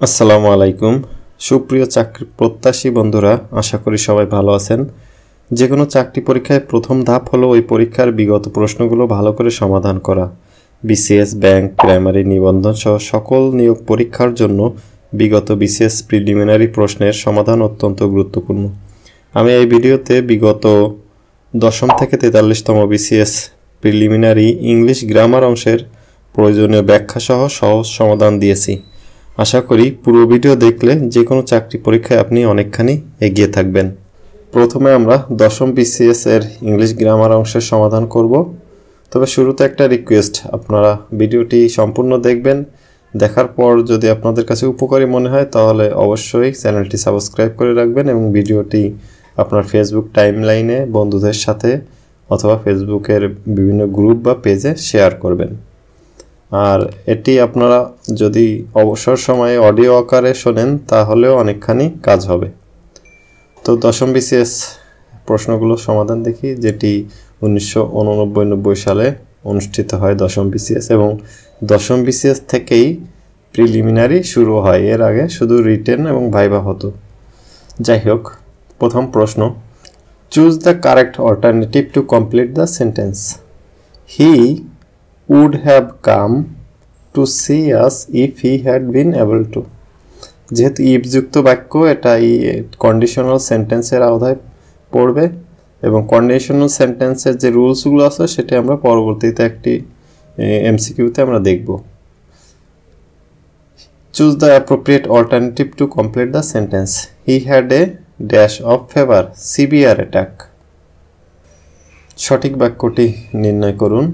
আসসালামু আলাইকুম সুপ্রিয় চাকরি প্রত্যাশী বন্ধুরা, আশা করি সবাই ভালো আছেন। যে কোনো চাকরি পরীক্ষায় প্রথম ধাপ হলো ওই পরীক্ষার বিগত প্রশ্নগুলো ভালো করে সমাধান করা। বিসিএস, ব্যাংক, প্রাইমারি, নিবন্ধন সহ সকল নিয়োগ পরীক্ষার জন্য বিগত বিসিএস প্রিলিমিনারি প্রশ্নের সমাধান অত্যন্ত গুরুত্বপূর্ণ। আমি এই ভিডিওতে বিগত 10ম থেকে 43তম বিসিএস প্রিলিমিনারি ইংলিশ গ্রামার অংশের প্রয়োজনীয় ব্যাখ্যা সহ সহজ সমাধান দিয়েছি। আশা করি পুরো ভিডিও দেখলে যে কোনো চাকরি পরীক্ষায় আপনি অনেকখানি এগিয়ে থাকবেন। প্রথমে আমরা 10ম বিসিএস এর ইংলিশ গ্রামার অংশের সমাধান করব। তবে শুরুতে একটা রিকোয়েস্ট, আপনারা ভিডিওটি সম্পূর্ণ দেখবেন। দেখার পর যদি আপনাদের কাছে উপকারী মনে হয় তাহলে অবশ্যই চ্যানেলটি সাবস্ক্রাইব করে রাখবেন এবং ভিডিওটি আপনার ফেসবুক টাইমলাইনে বন্ধুদের সাথে অথবা ফেসবুকের বিভিন্ন গ্রুপ বা পেজে শেয়ার করবেন। আর এটি আপনারা যদি অবসর সময়ে অডিও আকারে শোনেন তাহলেও অনেকখানি কাজ হবে। তো 10ম বিসিএস প্রশ্নগুলো সমাধান দেখি, যেটি 1989-90 সালে অনুষ্ঠিত হয় 10ম বিসিএস, এবং 10ম বিসিএস থেকেই প্রিলিমিনারি শুরু হয়। এর আগে শুধু রিটেন এবং ভাইভা হতো। যাই হোক, প্রথম প্রশ্ন, choose the correct alternative to complete the sentence. He would have come to see us if he had been able to। যেহেতু ইফ যুক্ত বাক্য, এটা কন্ডিশনাল সেন্টেন্সের আওতায় পড়বে এবং কন্ডিশনাল সেন্টেন্সের যে রুলসগুলো আছে সেটা আমরা পরবর্তীতে একটি এমসিকিউতে আমরা দেখব। Choose the appropriate alternative to complete the sentence. He had a dash of fever, severe attack. সঠিক বাক্যটি নির্ণয় করুন।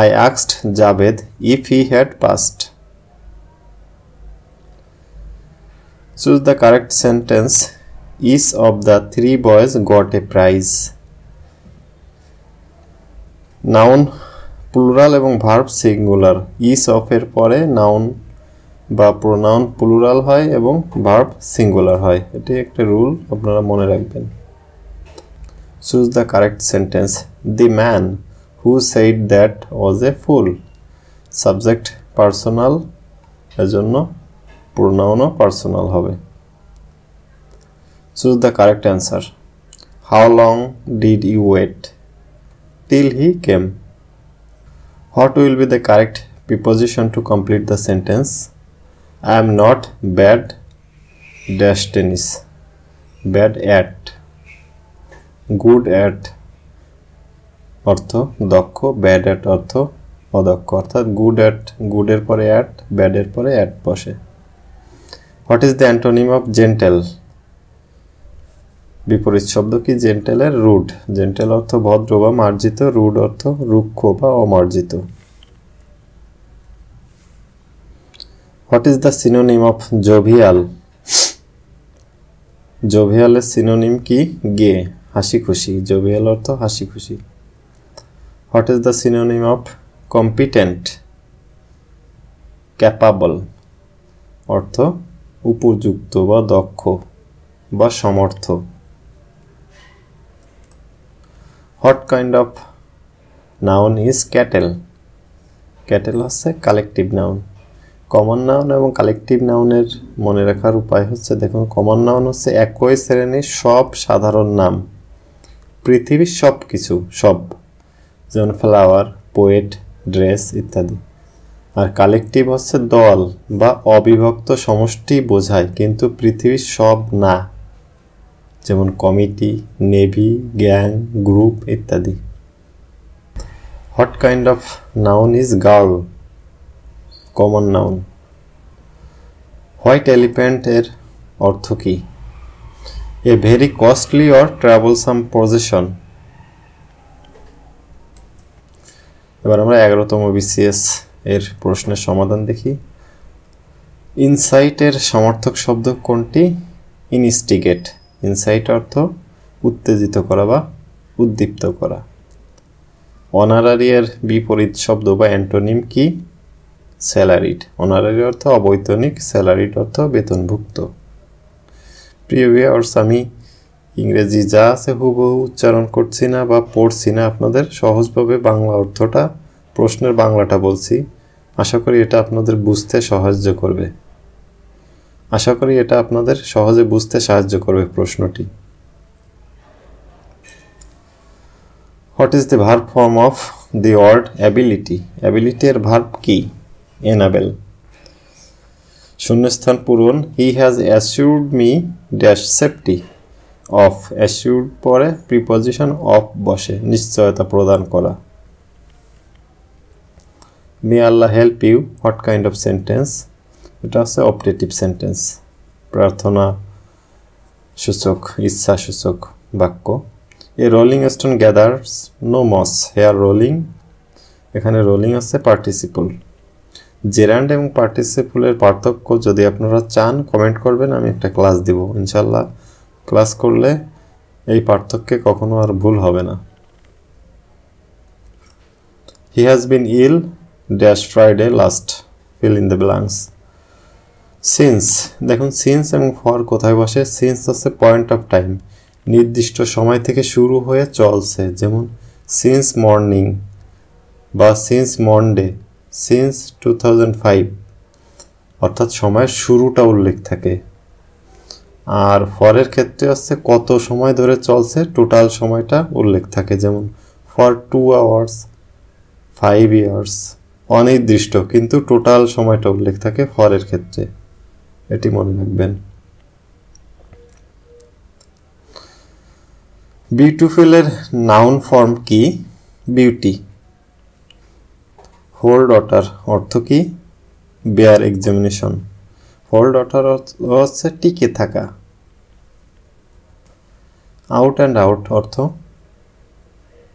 I asked Javed if he had passed. Choose the correct sentence. Each of the 3 boys got a prize. Noun plural এবং verb singular. Each of এর পরে noun বা pronoun plural হয় এবং verb singular হয়। এটি একটা রুল, আপনারা মনে রাখবেন। Choose the correct sentence. The man who said that was a fool. Subject personal, এজন্য pronoun personal হবে। Choose the correct answer. How long did you wait? Till he came. What will be the correct preposition to complete the sentence? I am not bad dash tennis. Bad at. Good at অর্থ দক্ষ, bad at অর্থ অদক্ষ, অর্থাৎ good at, গুডের পরে at, ব্যাডের পরে at বসে। What is the antonym of gentle? বিপরীত শব্দ কি জেন্টেলের? রুড। জেন্টেল অর্থ ভদ্র বা মার্জিত, রুড অর্থ রুক্ষ বা অমার্জিত। What is the synonym of jovial? জোভিয়ালের সিনোনিম কি? গে, হাসি খুশি। জোভিয়াল অর্থ হাসি খুশি। What is the synonym of competent? Capable অর্থ উপযুক্ত বা দক্ষ বা সমর্থ। What kind of noun is cattle? Cattle হচ্ছে কালেকটিভ নাউন। কমন নাউন এবং কালেকটিভ নাউনের মনে রাখার উপায় হচ্ছে, দেখুন, কমন নাউন হচ্ছে একই শ্রেণীর সব সাধারণ নাম, পৃথিবীর সব কিছু, সব, যেমন ফ্লাওয়ার, পোয়েট, ড্রেস ইত্যাদি। আর কালেকটিভ হচ্ছে দল বা অবিভক্ত সমষ্টি বোঝায়, কিন্তু পৃথিবীর সব না, যেমন কমিটি, নেভি, গ্যাং, গ্রুপ ইত্যাদি। What kind of noun is girl? Common noun. White elephant এর অর্থ কি? A very costly or troublesome possession. এবার আমরা 11তম বিসিএস এর প্রশ্নের সমাধান দেখি। ইনসাইটের সমার্থক শব্দ কোনটি? ইনস্টিগেট। ইনসাইট অর্থ উত্তেজিত করা বা উদ্দীপ্ত করা। অনারারি এর বিপরীত শব্দ বা অ্যান্টোনিম কি? স্যালারিড। অনারারি অর্থ অবৈতনিক, স্যালারিড অর্থ বেতনভুক্ত। প্রিয় ভিউয়ার্স, আমি ইংরেজি যা আছে হুবহু উচ্চারণ করছি না বা পড়ছি না, আপনাদের সহজভাবে বাংলা অর্থটা, প্রশ্নের বাংলাটা বলছি। আশা করি এটা আপনাদের বুঝতে সাহায্য করবে। আশা করি এটা আপনাদের সহজে বুঝতে সাহায্য করবে প্রশ্নটি। What is the verb form of the word ability? Ability এর verb কি? Enable. শূন্যস্থান পূরণ। He has assured me dash safety. Of assured পরে preposition of বসে, নিশ্চয়তা প্রদান করা। May Allah help you. What kind of sentence? এটা হচ্ছে optative sentence, প্রার্থনা সূচক, ইচ্ছা সূচক বাক্য। A rolling stone gathers no moss. Here rolling, এখানে rolling আছে participle। জেরান্ড এবং পার্টিসিপলের পার্থক্য যদি আপনারা চান কমেন্ট করবেন, আমি একটা ক্লাস দিব ইনশাল্লাহ। ক্লাস করলে এই পার্থক্যে কখনো আর ভুল হবে না। He has been ill dash Friday last. Fill in the blanks. Since, দেখুন সিন্স এবং ফর কোথায় বসে? সিন্স হচ্ছে পয়েন্ট অফ টাইম, নির্দিষ্ট সময় থেকে শুরু হয়ে চলছে, যেমন সিন্স মর্নিং বা সিন্স মনডে, সিন্স 2005, অর্থাৎ সময়ের শুরুটা উল্লেখ থাকে। আর ফরের ক্ষেত্রে হচ্ছে কত সময় ধরে চলছে, টোটাল সময়টা উল্লেখ থাকে, যেমন ফর 2 hours, 5 years, অনির্দিষ্ট কিন্তু টোটাল সময়টা উল্লেখ থাকে ফরের ক্ষেত্রে, এটি মনে রাখবেন। বিউটিফুল এর নাউন ফর্ম কি? বিউটি। হোল্ড অটার অর্থ কি? Bear examination. হোল্ড অটার হচ্ছে টিকে থাকা। আউট অ্যান্ড আউট অর্থ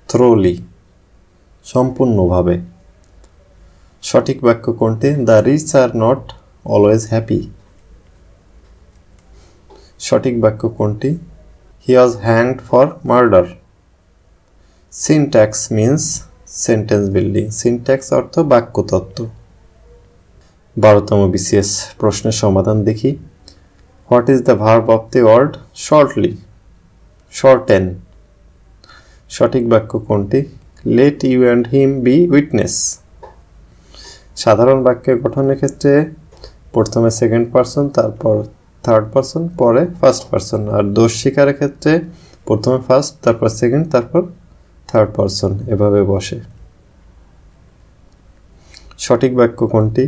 থ্রোলি, সম্পূর্ণভাবে। সঠিক বাক্য কোনটি? The rich are not always happy. সঠিক বাক্য কোনটি? He was hanged for murder. Syntax means sentence building. Syntax অর্থ বাক্যতত্ত্ব। 12তম বিসিএস প্রশ্নের সমাধান দেখি। What is the verb of the word shortly? Shorten. সঠিক বাক্য কোনটি? Let you and him B witness. সাধারণ বাক্যের গঠনের ক্ষেত্রে প্রথমে সেকেন্ড পারসন, তারপর থার্ড পারসন, পরে ফার্স্ট পারসন। আর দোষ স্বীকারের ক্ষেত্রে প্রথমে ফার্স্ট, তারপর সেকেন্ড, তারপর থার্ড পারসন, এভাবে বসে। সঠিক বাক্য কোনটি?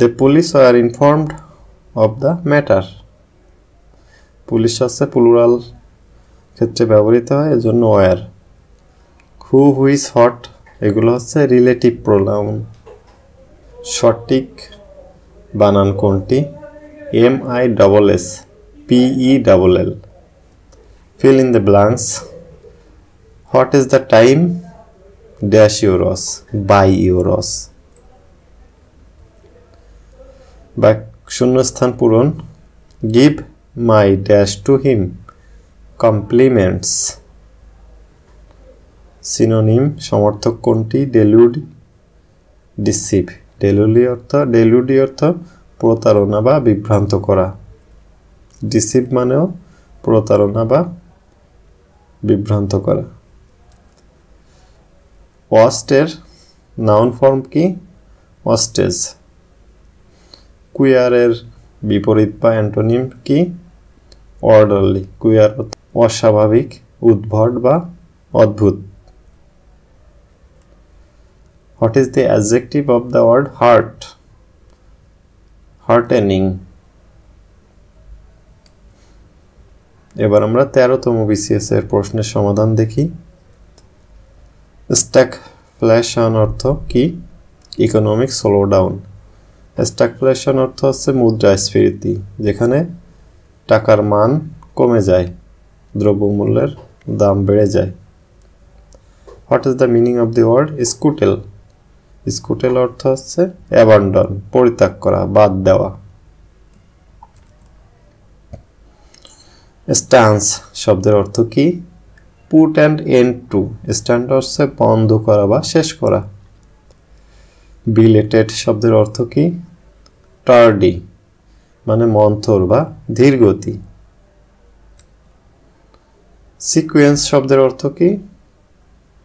The police were informed of the matter. Police হচ্ছে প্লুরাল ক্ষেত্রে ব্যবহৃত হয়, এজন্য ওয়ার। হু, হুইজ, হট এগুলো হচ্ছে রিলেটিভ প্রোনাউন। সঠিক বানান কোনটি? MISS PELL। Fill in the blanks. What is the time? Dash euros, by euros. বাক শূন্যস্থান পূরণ। Give my dash to him compliments. Synonym সমর্থক কোনটি? delude, deceive। delude অর্থ প্রতারণা বা বিভ্রান্ত করা। ডিসিভ মানেও প্রতারণা বা বিভ্রান্ত করা। ওয়াস্টের নাউন ফর্ম কি? ওয়াস্টেজ। কুয়ারের বিপরীত বা অ্যান্টোনিম কি? অর্ডারলি। কুয়ার অস্বাভাবিক, উদ্ভট বা অদ্ভুত। What is the adjective of the word heart? Heartening. এবার আমরা 13তম বিসিএস এর প্রশ্নের সমাধান দেখি। স্ট্যাগফ্লেশন অর্থ কি? Economic slowdown. স্ট্যাগফ্লেশন অর্থ হচ্ছে মুদ্রাস্ফীতি, যেখানে টাকার মান কমে যায়, দ্রব্যমূল্যের দাম বেড়ে যায়। What is the meaning of the word scuttle? Scuttle অর্থ হচ্ছে অ্যাবান্ডন, পরিত্যাগ করা, বাদ দেওয়া। স্ট্যান্স শব্দের অর্থ কি? Put and end to. Stand হচ্ছে বন্ধ করা বা শেষ করা। বিলেটেড শব্দের অর্থ কি? টার্ডি মানে মন্থর বা ধীর গতি। সিকুয়েন্স শব্দের অর্থ কি?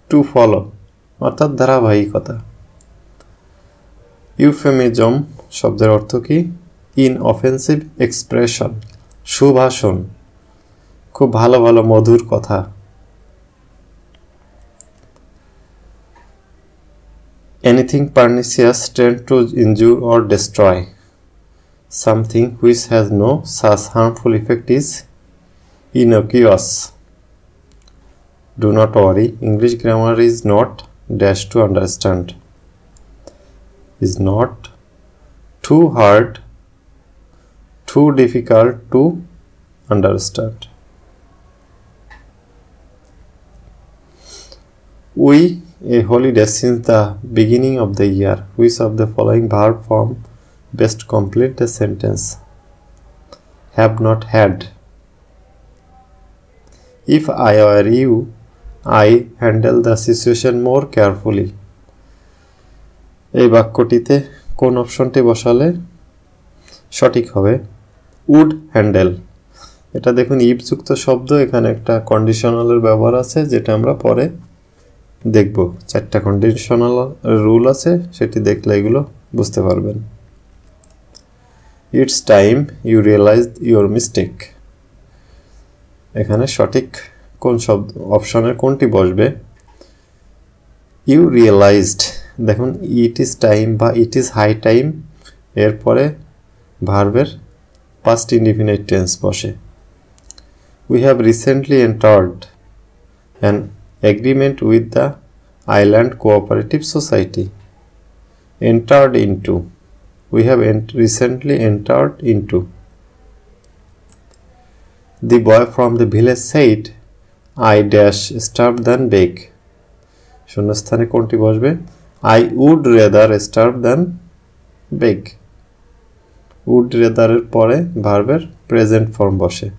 টু ফলো অর্থাৎ ধারাবাহিকতা। ইউফেমিজম শব্দের অর্থ কি? ইনঅফেন্সিভ এক্সপ্রেশন, সুভাষণ, খুব ভালো ভালো মধুর কথা। Anything pernicious tend to injure or destroy. Something which has no such harmful effect is innocuous. Do not worry, English grammar is not dash to understand. Is not too hard, too difficult to understand. We a holiday since the beginning of the year. Which of the following verb form best complete the sentence? Have not had. If I were you, I handle the situation more carefully. এই বাক্যটিতে কোন অপশনটি বসালে সঠিক হবে? Would handle. এটা দেখুন if যুক্ত শব্দ, এখানে একটা কন্ডিশনালের ব্যবহার আছে যেটা আমরা পরে দেখব। 4টা কন্ডিশনাল রুল আছে, সেটি দেখলে এগুলো বুঝতে পারবেন। It's time you realized your mistake. এখানে সঠিক কোন শব্দ অপশনের কোনটি বসবে? You realized. দেখুন ইট ইজ টাইম বা ইট ইজ হাই টাইম এরপরে ভার্বের পাস্ট ইনডিফিনিট টেন্স বসে। We have recently entered an agreement with the Island Cooperative Society. Entered into. We have recently entered into. The boy from the village said, I dash starve than beg. শূন্যস্থানে কোনটি বসবে? I would rather starve than beg. would rather এর পরে ভার্বের present form বসে।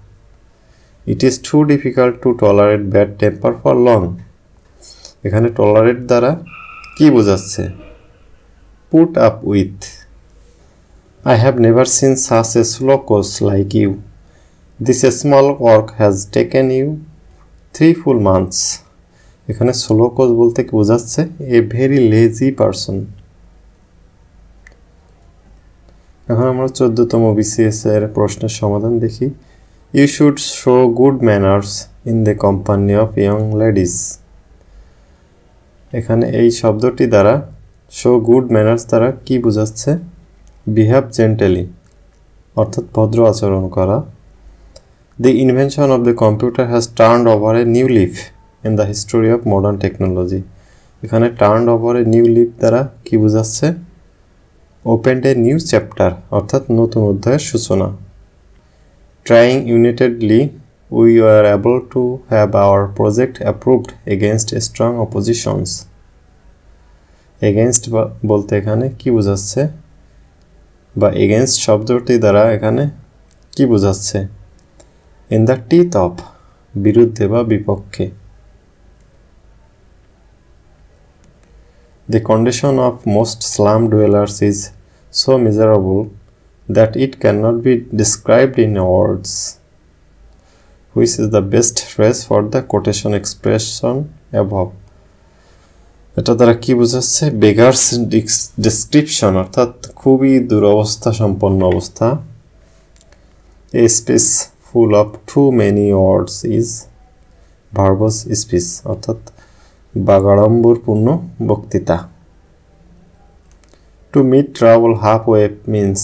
It is too difficult to tolerate bad temper for long. এখানে tolerate দ্বারা কি বোঝাচ্ছে? Put up with. I have never seen such a slow coach like you. This small work has taken you 3 full months. এখানে slow coach বলতে কি বোঝাচ্ছে? A very lazy person. এখন আমরা 14তম BCS এর প্রশ্নের সমাধান দেখি। You should show good manners in the company of young ladies. এখানে এই শব্দটি দ্বারা show good manners দ্বারা কি বোঝাচ্ছে? behave gently অর্থাৎ ভদ্র আচরণ করা। The invention of the computer has turned over a new leaf in the history of modern technology. এখানে turned over a new leaf দ্বারা কি বোঝাচ্ছে? opened a new chapter অর্থাৎ নতুন অধ্যায়ের সূচনা। Trying unitedly, we were able to have our project approved against strong oppositions. Against বলতে এখানে কি বোঝাচ্ছে? বা against শব্দটি দ্বারা এখানে কি বোঝাচ্ছে? In the teeth of, বিরুদ্ধে বা বিপক্ষে। The condition of most slum dwellers is so miserable that it cannot be described in words. Which is the best phrase for the quotation expression above? এটা দ্বারা কি বোঝাচ্ছে? beggars description অর্থাৎ খুবই দুরবস্থা সম্পন্ন অবস্থা। A space full of too many words is verbose speech অর্থাৎ বাগাড়ম্বরপূর্ণ বক্তৃতা। To meet trouble halfway means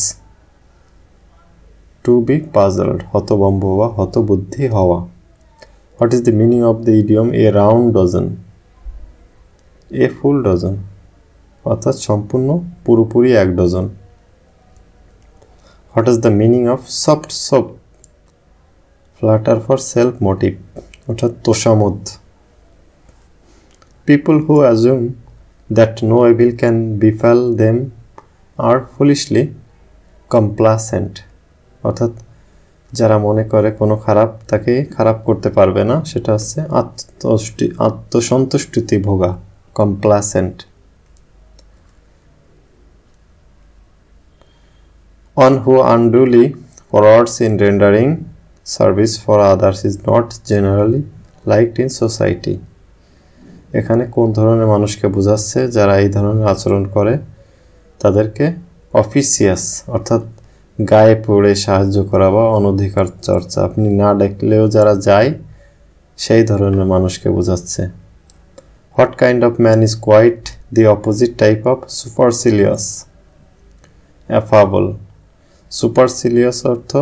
to be puzzled, হতভম্ব বা হতবুদ্ধি হওয়া। What is the meaning of the idiom a round dozen? A full dozen অর্থাৎ সম্পূর্ণ পুরোপুরি 1 dozen. What is the meaning of soft soap? Flatter for self motive অর্থাৎ তোষামোদ। People who assume that no evil can befall them are foolishly complacent অর্থাৎ যারা মনে করে কোনো খারাপ তাকে খারাপ করতে পারবে না, সেটা হচ্ছে আত্মসন্তুষ্টিতে ভোগা, complacent. One who unduly forwards in rendering service for others is not generally liked in society. এখানে কোন ধরনের মানুষকে বোঝাচ্ছে? যারা এই ধরনের আচরণ করে তাদেরকে অফিসিয়াস অর্থাৎ গায়ে পড়ে সাহায্য করা বা অনধিকার চর্চা। আপনি না ডাকলেও যারা যায় সেই ধরনের মানুষকে বোঝাচ্ছে। What kind of man is quite the opposite type of supercilious? Affable. Supercilious অর্থ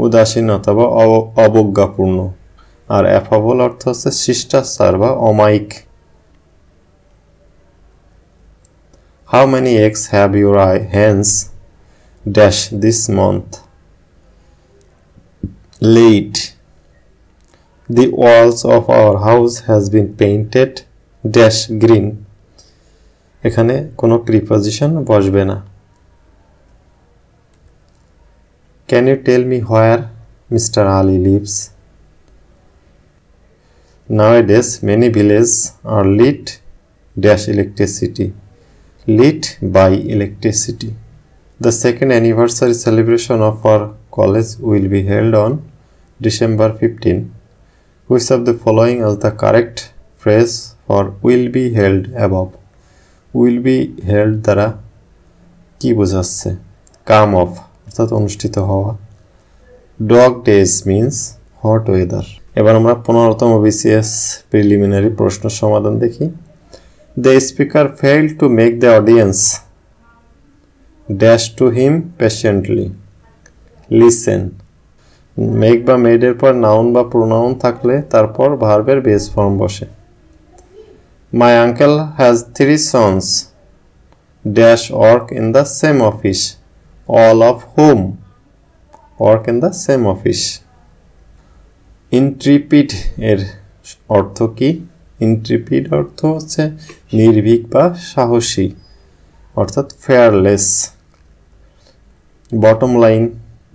উদাসীনতা বা অবজ্ঞাপূর্ণ, আর অ্যাফাবল অর্থ হচ্ছে শিষ্টাচার বা অমায়িক। How many eggs have your hands dash this month? Late. The walls of our house has been painted dash green. এখানে কোনো প্রিপজিশন বসবে না। Can you tell me where Mr. Ali lives? Nowadays many villages are lit dash electricity. Lit by electricity. The second anniversary celebration of our college will be held on December 15. Which of the following is the correct phrase for will be held above? Will be held দ্বারা কি বোঝাচ্ছে? Come off অর্থাৎ অনুষ্ঠিত হওয়া। Dog days means hot weather. এবার আমরা 15তম BCS Preliminary প্রশ্ন সমাধান দেখি। The speaker failed to make the audience dash to him patiently. Listen. Make বা মেডের পর নাউন বা প্রোনাউন থাকলে তারপর ভার্বের বেস ফর্ম বসে। My uncle has 3 sons dash work in the same office, all of whom work in the same office. Intrepid এর অর্থ কি? ইন্ট্রিপিড অর্থ হচ্ছে নির্ভীক বা সাহসী, অর্থাৎ ফেয়ারলেস। বটম লাইন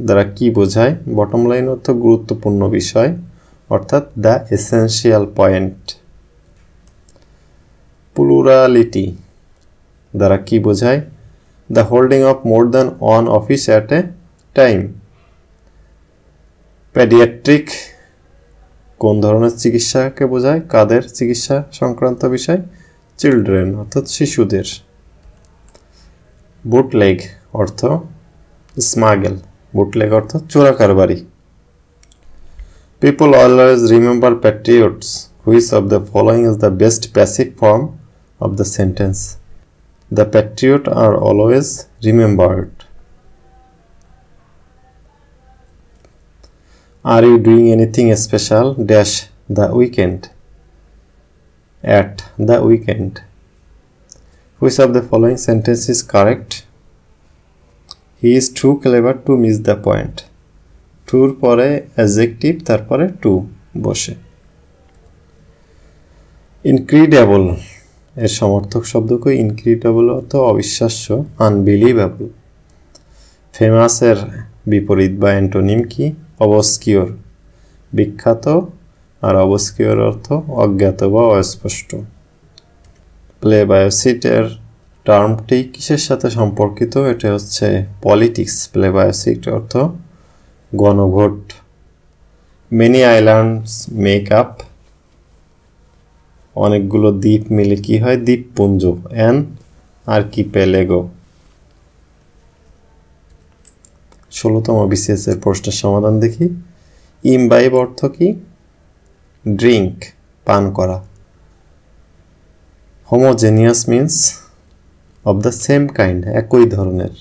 দ্বারা কি বোঝায়? বটম লাইন অর্থ গুরুত্বপূর্ণ বিষয়, অর্থাৎ দ্য এসেনশিয়াল পয়েন্ট। প্লুরালিটি দ্বারা কি বোঝায়? The holding of more than one office at a time. প্যাডিয়াট্রিক কোন ধরনের চিকিৎসাকে বোঝায়? কাদের চিকিৎসা সংক্রান্ত বিষয়? চিলড্রেন অর্থাৎ শিশুদের। বুটলেগ অর্থ স্মাগেল, বুটলেগ অর্থ চোরা কারবারি। People always remember patriots. Which of the following is the best passive form of the sentence? The patriot are always remembered. Are you doing anything special dash the weekend? At the weekend. Which of the following sentence is correct? He is too clever to miss the point. টুর পরে adjective, তারপরে two বসে। ইনক্রিডিবল এর সমর্থক শব্দকে ইনক্রিডিবল অর্থ অবিশ্বাস্য, unbelievable. ফেমাসের বিপরীত বা অ্যান্টোনিম কি? অবস্কিওর, বিখ্যাত, আর অবস্কিওর অর্থ অজ্ঞাত বা অস্পষ্ট। প্লেবায়োসিটের টার্মটি কিসের সাথে সম্পর্কিত? এটা হচ্ছে পলিটিক্স। প্লেবায়োসিট অর্থ গণভোট। মেনি আইল্যান্ডস মেক আপ, অনেকগুলো দ্বীপ মিলে কি হয়? দ্বীপপুঞ্জ। অ্যান আর্কিপেলেগো। 16তম BCS এর প্রশ্নের সমাধান দেখি। ইমবাইব অর্থ কি? ড্রিঙ্ক, পান করা। Homogeneous means of the same kind, একই ধরনের।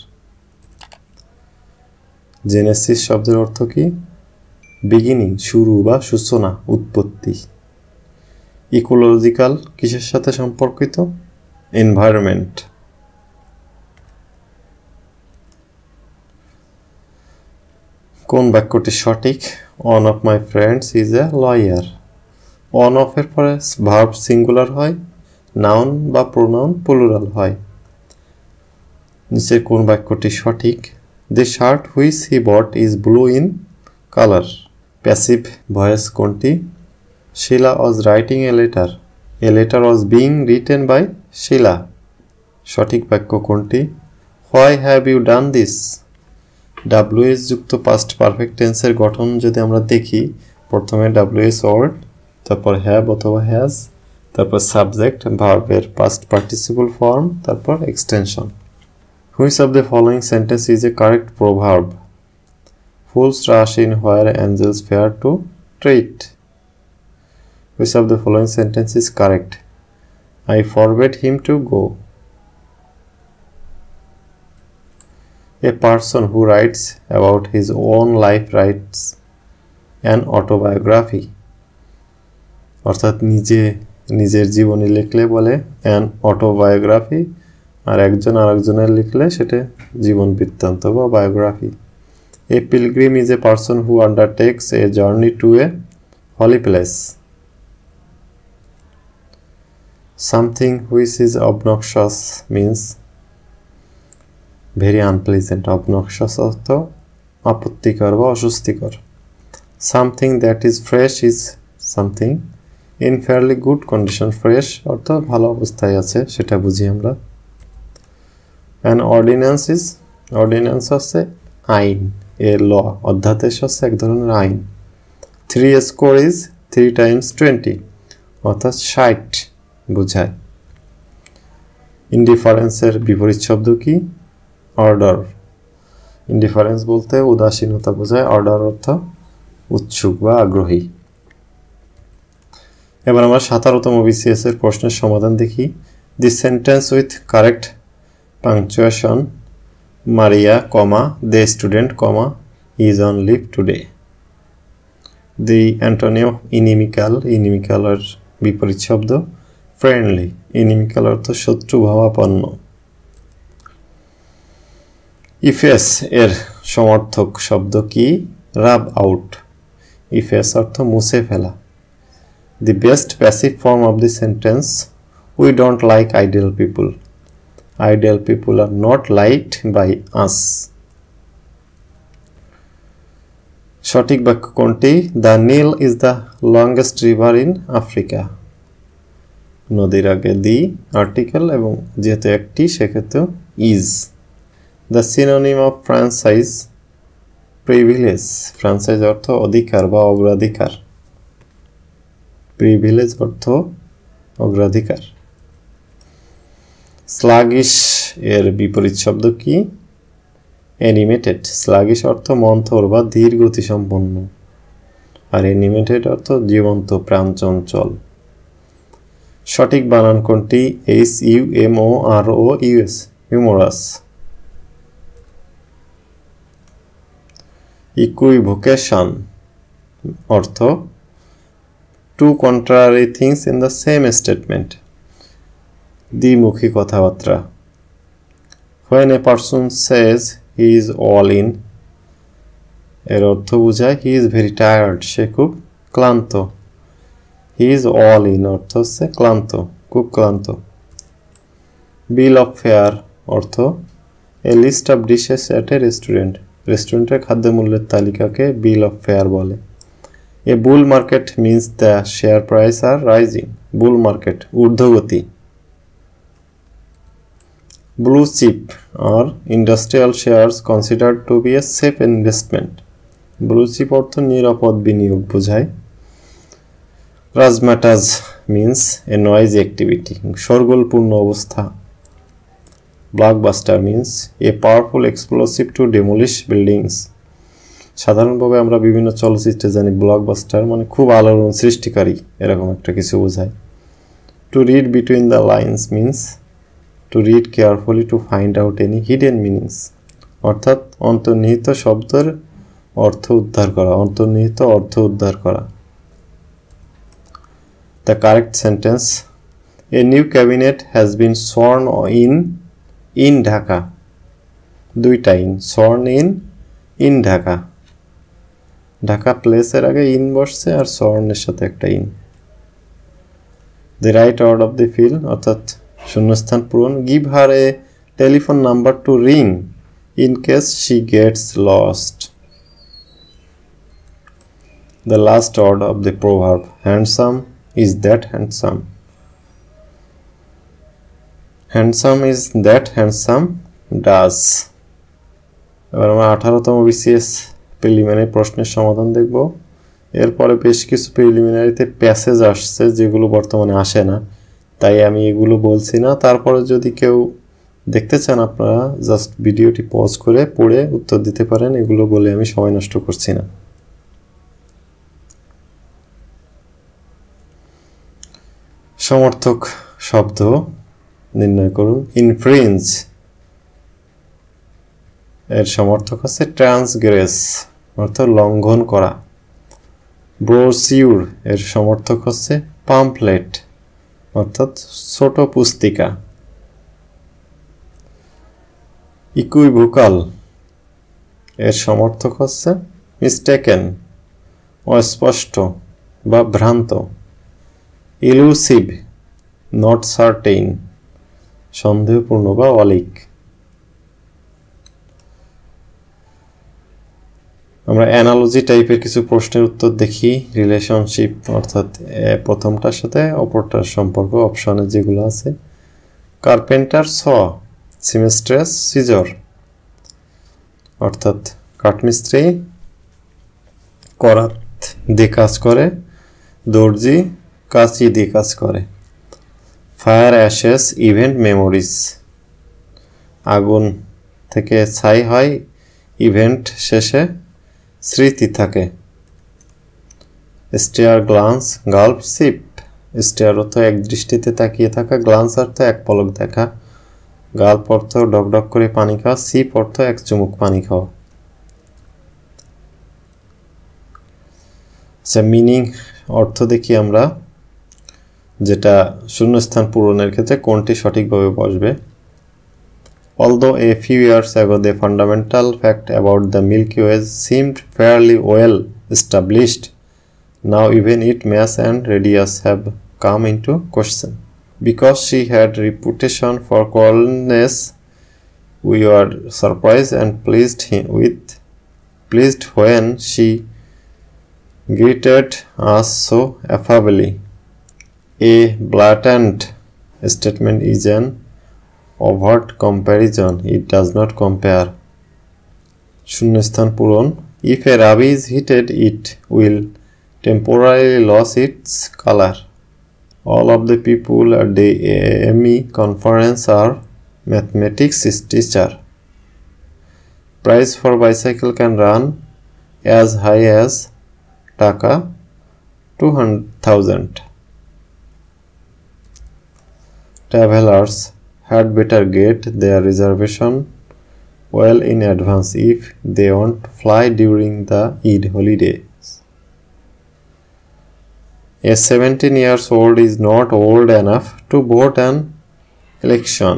জেনেসিস শব্দের অর্থ কি? বিগিনিং, শুরু বা সূচনা, উৎপত্তি। ইকোলজিক্যাল কিসের সাথে সম্পর্কিত? এনভায়রনমেন্ট। কোন বাক্যটি সঠিক? One of my friends is a lawyer. One of এর পরে ভার্ব সিঙ্গুলার হয়, নাউন বা প্রোনাউন প্লুরাল হয়। নিচের কোন বাক্যটি সঠিক? The shirt which he bought is blue in color. Passive voice কোনটি? Sheila was writing a letter. A letter was being written by Sheila. সঠিক বাক্য কোনটি? Why have you done this? WS যুক্ত past perfect tense এর গঠন যদি আমরা দেখি, প্রথমে WS word, তারপর have অথবা has, তারপর subject, verb এর past participle form, তারপর extension. Which of the following sentence is a correct proverb? Fools rush in where angels fear to tread. Which of the following sentence is correct? I forbade him to go. A person who writes about his own life writes an autobiography. অর্থাৎ নিজের জীবনী লিখলে বলে an autobiography, আর একজন আরেকজনের লিখলে সেটা জীবন বৃত্তান্ত বা biography. A pilgrim is a person who undertakes a journey to a holy place. Something which is obnoxious means very unpleasant. Obnoxious অর্থ আপত্তিকর বা অস্বস্তিকর। Something that is fresh is something in fairly good condition. Fresh অর্থ ভালো অবস্থায় আছে, সেটা বুঝি আমরা। An ordinance হচ্ছে আইন, a law। অধ্যাদেশ হচ্ছে এক ধরনের আইন। 3 score is 3 times 20 অর্থাৎ 60 বোঝায়। ইনডিফারেন্সের বিপরীত শব্দ কি? অর্ডার। ইনডিফারেন্স বলতে উদাসীনতা বোঝায়, অর্ডার অর্থ উৎসুক বা আগ্রহী। এবার আমরা 17তম BCS এর প্রশ্নের সমাধান দেখি। The sentence with correct punctuation Maria, the student, is on leave today. The antonym inimical এর বিপরীত শব্দ ফ্রেন্ডলি। ইনিমিক্যাল অর্থ শত্রু ভাবাপন্ন। ইফেস এর সমর্থক শব্দ কি? রাব আউট। ইফেস অর্থ মুছে ফেলা। The best passive form of the sentence we don't like ideal people. Ideal people are not liked by us. সঠিক বাক্য কোনটি? The Nile is the longest river in Africa. নদীর আগে দি আর্টিকেল এবং যেহেতু একটি সেক্ষেত্রে is. The synonym of franchise privilege. Franchise অর্থ অধিকার বা অগ্রাধিকার, প্রিভিলেজ অর্থ অগ্রাধিকার। স্লাগিশ এর বিপরীত শব্দ কি? অ্যানিমেটেড। স্লাগিশ অর্থ মন্থর বা ধীর গতিসম্পন্ন, আর অ্যানিমেটেড অর্থ জীবন্ত প্রাণচঞ্চল। সঠিক বানান কোনটি? HUMOROUS, humorous. ইকুইভোকেশন অর্থ to contrary things in the same statement. দ্বিমুখী কথাবার্তা। When a person says he is all in, এর অর্থ বোঝায় he is very tired, সে খুব ক্লান্ত। He is all in অর্থ হচ্ছে ক্লান্ত, খুব ক্লান্ত। Bill of fare অর্থ a list of dishes at a restaurant। রেস্টুরেন্টের খাদ্যমূল্যের তালিকাকে বিল অফ ফেয়ার বলে। A bull market means the share price are rising. Bull market ঊর্ধ্বগতি। Blue chip or industrial shares considered to be a safe investment. Blue chip অর্থ নিরাপদ বিনিয়োগ বোঝায়। Razzmatazz means a noisy activity, শোরগোলপূর্ণ অবস্থা। Blockbuster means a powerful explosive to demolish buildings. সাধারণভাবে আমরা বিভিন্ন চলচ্চিত্রে জানি ব্লকবাস্টার মানে খুব আলোড়ন সৃষ্টিকারী, এরকম একটা কিছু বোঝায়। To read between the lines means to read carefully to find out any hidden meanings. অর্থাৎ অন্তর্নিহিত শব্দের অর্থ উদ্ধার করা, অন্তর্নিহিত অর্থ উদ্ধার করা। The correct sentence: a new cabinet has been sworn in Dhaka. দুইটা in, sworn in Dhaka. Dhaka প্লেসের আগে ইন বসছে আর সর্নের সাথে একটা in. The right word of the fill অর্থাৎ শূন্যস্থান পূরণ। Give her a telephone number to ring in case she gets lost. The last word of the proverb: handsome is that handsome. Handsome is that handsome does. এবার আমরা 18তম BCS preliminary প্রশ্নের সমাধান দেখব। এরপরে বেশ কিছু প্রিলিমিনারিতে প্যাসেজ আসছে যেগুলো বর্তমানে আসে না, তাই আমি এগুলো বলছি না। তারপরে যদি কেউ দেখতে চান আপনারা জাস্ট ভিডিওটি পজ করে পড়ে উত্তর দিতে পারেন, এগুলো বলে আমি সময় নষ্ট করছি না। সমর্থক শব্দ নির্ণয় করুন। ইনফ্রিঞ্জ এর সমর্থক হচ্ছে ট্রান্সগ্রেস অর্থাৎ লঙ্ঘন করা। ব্রোশিউর এর সমর্থক হচ্ছে পাম্পলেট অর্থাৎ ছোট পুস্তিকা। ইকুইভোকাল এর সমর্থক হচ্ছে মিস্টেকেন অস্পষ্ট বা ভ্রান্ত। ইলুসিভ নট সার্টেইন সন্দেহপূর্ণ বা অলিক। আমরা অ্যানালজি টাইপের কিছু প্রশ্নের উত্তর দেখি। রিলেশনশিপ অর্থাৎ প্রথমটার সাথে অপরটার সম্পর্ক অপশনে যেগুলো আছে। কার্পেন্টার স, সিমেস্ট্রেস সিজর অর্থাৎ কাঠমিস্ত্রি করাত দিয়ে কাজ করে, দর্জি কাঁচি দিয়ে কাজ করে। ফায়ার অ্যাশেস ইভেন্ট মেমোরিজ আগুন থেকে ছাই হয়, ইভেন্ট শেষে স্মৃতি থাকে। স্টেয়ার গ্লান্স গাল্প সিপ স্টেয়ার অর্থ এক দৃষ্টিতে তাকিয়ে থাকা, গ্লান্স অর্থ এক পলক দেখা, গাল্প অর্থ ডকডক করে পানি খাওয়া, সিপ অর্থ এক চুমুক পানি খাওয়া। আচ্ছা, মিনিং অর্থ দেখি আমরা, যেটা শূন্যস্থান পূরণের ক্ষেত্রে কোনটি সঠিকভাবে বসবে। Although a few years ago the fundamental fact about the Milky Way seemed fairly well established, now even its mass and radius have come into question. Because she had reputation for coolness, we were surprised and pleased when she greeted us so affably. A blatant statement is an overt comparison. It does not compare. শূন্যস্থান পূরণ। If a rabi is heated, it will temporarily lose its color. All of the people at the AME conference are mathematics teacher. Price for bicycle can run as high as taka 200,000. Travelers had better get their reservation well in advance if they want to fly during the Eid holidays. A 17 years old is not old enough to vote an election.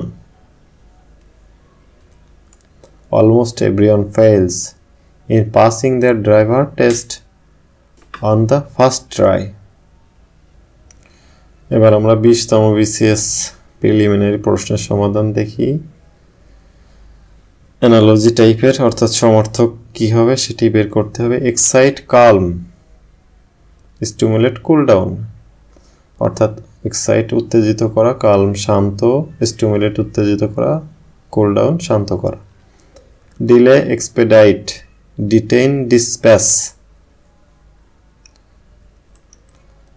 Almost everyone fails in passing their driver test on the first try. এবার আমরা 20তম BCS preliminary প্রশ্নের সমাধান দেখি। Analogy টাইপের অর্থাৎ সমর্থক কি হবে সেটি বের করতে হবে। Excite calm, stimulate cool down অর্থাৎ এক্সাইট উত্তেজিত করা, কালম শান্ত, স্টিমুলেট উত্তেজিত করা, কুল ডাউন শান্ত করা। Delay expedite, detain dispatch.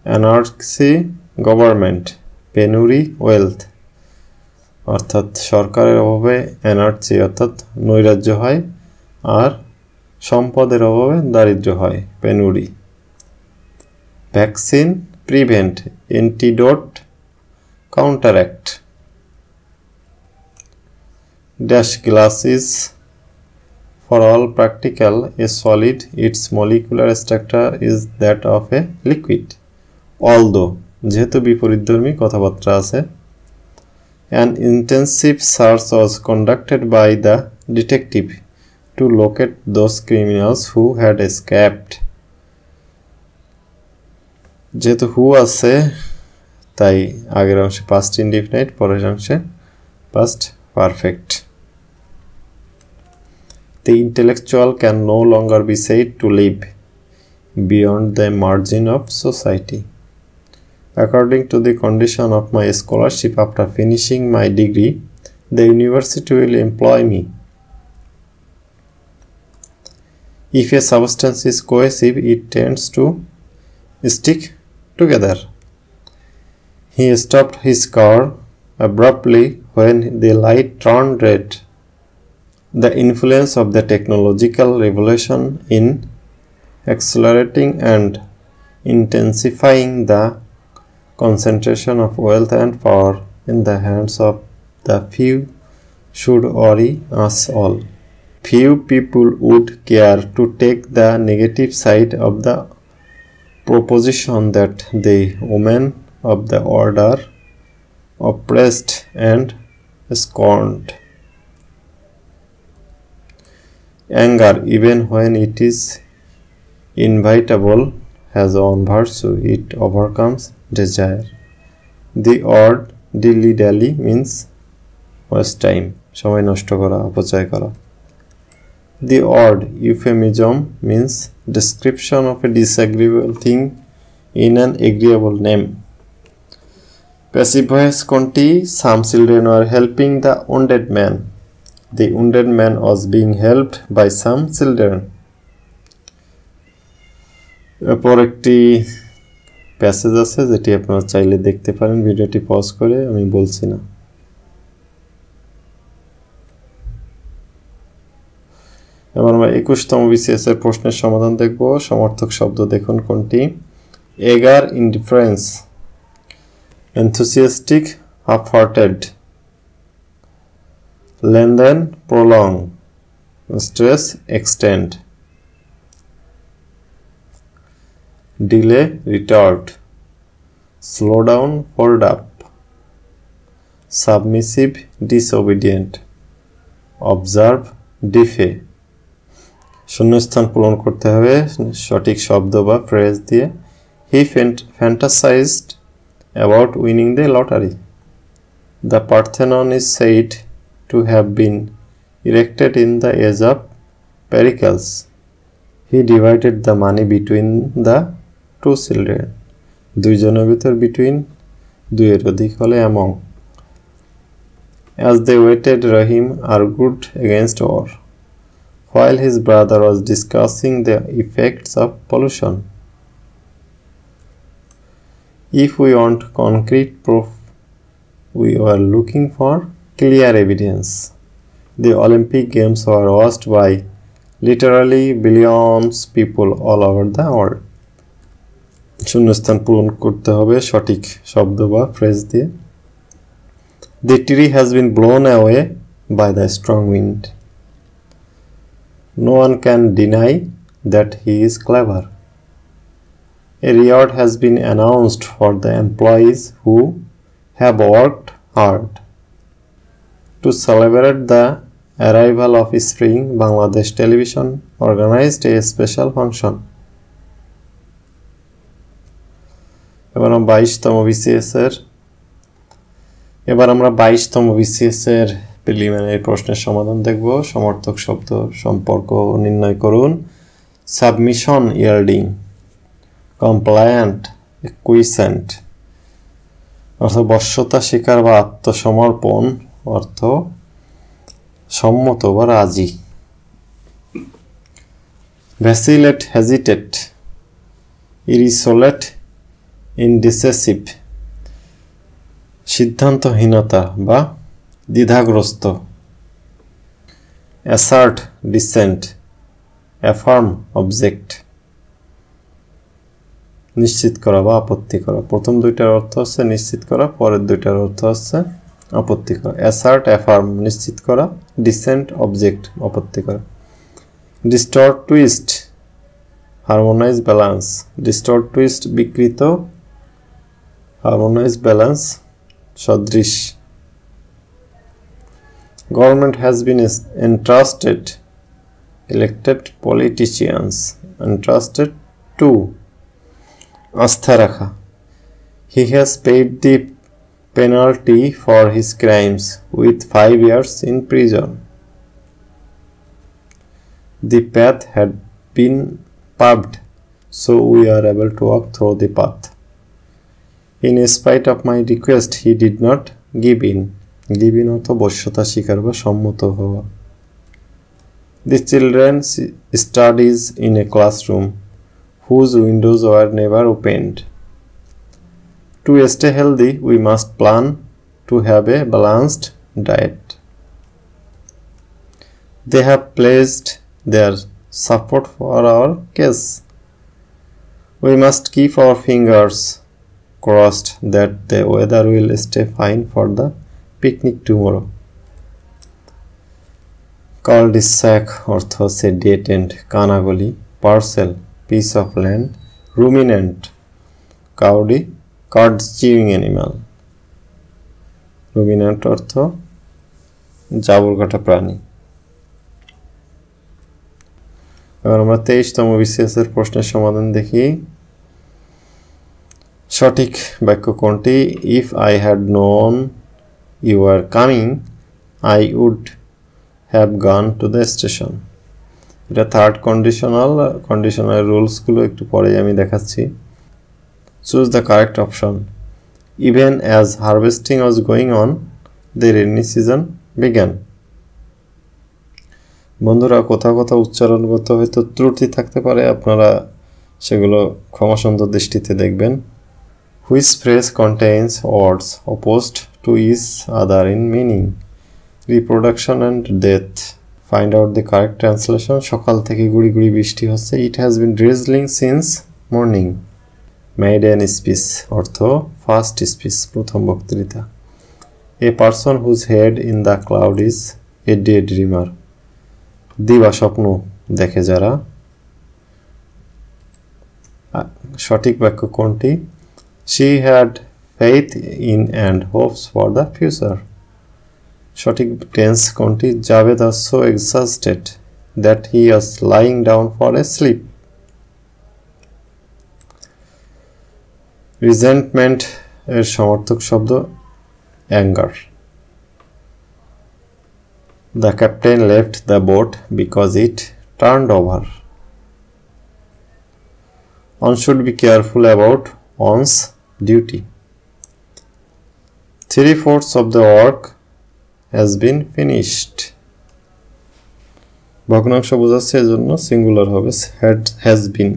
Anarchy government, penury wealth অর্থাৎ সরকারের অভাবে এনার্জি অর্থাৎ নৈরাজ্য হয়, আর সম্পদের অভাবে দারিদ্র্য হয়, penury. Vaccine prevent, antidote counteract. Dash glass is for all practical a solid, it's molecular structure is that of a liquid. Although যেহেতু বিপরীতধর্মী কথাবার্তা আছে। An intensive search was conducted by the detective to locate those criminals who had escaped. যেহেতু হু আছে তাই আগের অংশে past indefinite, পরের অংশে past perfect. The intellectual can no longer be said to live beyond the margin of society. According to the condition of my scholarship after finishing my degree, the university will employ me. If a substance is cohesive, it tends to stick together. He stopped his car abruptly when the light turned red. The influence of the technological revolution in accelerating and intensifying the concentration of wealth and power in the hands of the few should worry us all. Few people would care to take the negative side of the proposition that the women of the world are oppressed and scorned. Anger, even when it is inevitable, has one virtue: it overcomes desire. The word dilly-dally means waste time, সময় নষ্ট করা, অপচয় করা. The word euphemism means description of a disagreeable thing in an agreeable name. Passive voice কোনটি? Some children were helping the wounded man. The wounded man was being helped by some children. এরপর একটি passage আছে যেটি আপনারা চাইলে দেখতে পারেন, ভিডিওটি পজ করে, আমি বলছি না। এবার আমরা 21তম বিসিএস এর প্রশ্নের সমাধান দেখব। সমর্থক শব্দ দেখুন কোনটি? eager, indifference, enthusiastic, half-hearted, lengthen, prolong, stress, extend, delay, retard, slow down, hold up, submissive, disobedient, observe, defy. শূন্যস্থান পূরণ করতে হবে সঠিক শব্দ বা ফ্রেজ দিয়ে। He fantasized about winning the lottery. The Parthenon is said to have been erected in the age of Pericles. He divided the money between the two children. দুইজনের ভিতর between, দুইয়ের অধিক হলে among. As they waited, Rahim argued against war, while his brother was discussing the effects of pollution. If we want concrete proof, we were looking for clear evidence. The Olympic Games were watched by literally billions people all over the world. শূন্যস্থান পূরণ করতে হবে সঠিক শব্দ বা phrase দিয়ে। The tree has been blown away by the strong wind. No one can deny that he is clever. A reward has been announced for the employees who have worked hard. To celebrate the arrival of spring, Bangladesh Television organized a special function. এবার আমরা 22তম BCS এর preliminary প্রশ্নের সমাধান দেখব। সমর্থক শব্দ সম্পর্ক নির্ণয় করুন। সাবমিশন, ইয়েল্ডিং, কমপ্লায়েন্ট, একুইসেন্ট, অর্থ বশ্যতা স্বীকার বা আত্মসমর্পণ, অর্থ সম্মত বা রাজি। ভ্যাসিলেট, হেজিটেট, ইরিসোলেট, ইনডিসেসিভ, সিদ্ধান্তহীনতা বা দ্বিধাগ্রস্ত। অ্যাসার্ট, ডিসেন্ট, অ্যাফার্ম, অবজেক্ট, নিশ্চিত করা বা আপত্তি করা। প্রথম দুইটার অর্থ হচ্ছে নিশ্চিত করা, পরের দুইটার অর্থ হচ্ছে আপত্তি করা। অ্যাসার্ট, অ্যাফার্ম নিশ্চিত করা, ডিসেন্ট, অবজেক্ট আপত্তি করা। Distort, twist, harmonise, balance. Distort, twist বিকৃত, হারমোনাইজ, ব্যালেন্স সদৃশ। Government has been entrusted, elected politicians, entrusted to, আস্থা রাখা। He has paid the penalty for his crimes with 5 years in prison. The path had been paved, so we are able to walk through the path. In spite of my request, he did not give in. Give in অর্থ বশ্যতা স্বীকার বা সম্মত হওয়া। The children studies in a classroom whose windows were never opened. To stay healthy, we must plan to have a balanced diet. They have pledged their support for our case. We must keep our fingers crossed that the weather will stay fine for the picnic tomorrow. Cul-de-sac অর্থ হচ্ছে dead end, কানাগলি, parcel piece of land, ruminant কাউডি cud chewing animal. Ruminant অর্থ জাবর কাটা প্রাণী। এবার আমরা 23তম বিসিএস এর প্রশ্নের সমাধান দেখি। সঠিক বাক্য কোনটি? If I had known you were coming I would have gone to the station. এটা থার্ড কন্ডিশনাল। কন্ডিশনাল রুলসগুলো একটু পরেই আমি দেখাচ্ছি। Choose the correct option. Even as harvesting was going on the rainy season began. বন্ধুরা, কোথাও কোথাও উচ্চারণগত হয়তো ত্রুটি থাকতে পারে, আপনারা সেগুলো ক্ষমাসুন্দর দৃষ্টিতে দেখবেন। Which phrase contains words opposed to each other in meaning? Reproduction and death. Find out the correct translation. সকাল থেকে গুড়ি গুড়ি বৃষ্টি হচ্ছে। It has been drizzling since morning. Maiden speech অর্থ ফার্স্ট স্পিচ, প্রথম বক্তৃতা। A person whose head in the cloud is a daydreamer. দিবা স্বপ্ন দেখে যারা। সঠিক বাক্য কোনটি? She had faith in and hopes for the future. সঠিক টেন্স কোনটি? Javed was so exhausted that he was lying down for a sleep. Resentment এর সমর্থক শব্দ anger. The captain left the boat because it turned over. One should be careful about one's duty. 3/4 of the work has been finished. ভগ্নাংশ বোঝাচ্ছে, এজন্য singular হবে, has been.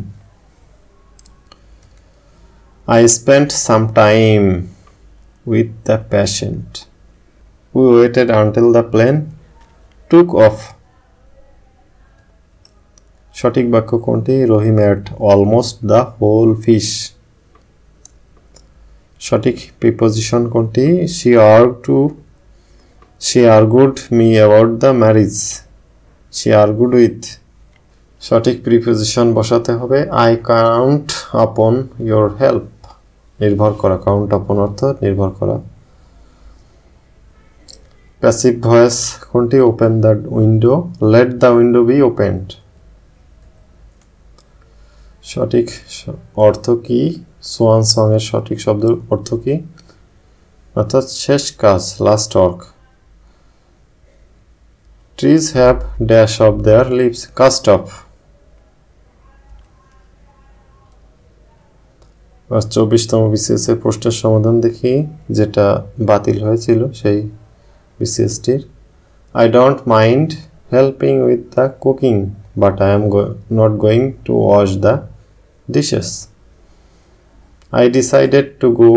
I spent some time with the patient. We waited until the plane took off. সঠিক বাক্য কোনটি? রহিম ate almost the whole fish. সঠিক preposition কোনটি? she argued me about the marriage. she argued with. সঠিক preposition বসাতে হবে I count upon your help. নির্ভর করা, count upon অর্থ নির্ভর করা। প্যাসিভ ভয়েস কোনটি? Open the window, let the window B opened. সঠিক অর্থ কি? সোয়ান সং এর সঠিক শব্দ অর্থ কি? অর্থাৎ শেষ কাজ, last work. Trees have dash of their leaves cast off. 24তম বিসিএস এর প্রশ্নের সমাধান দেখি, যেটা বাতিল হয়েছিল সেই বিসিএসটির। I don't mind helping with the cooking, but I am not going to wash the dishes. I decided to go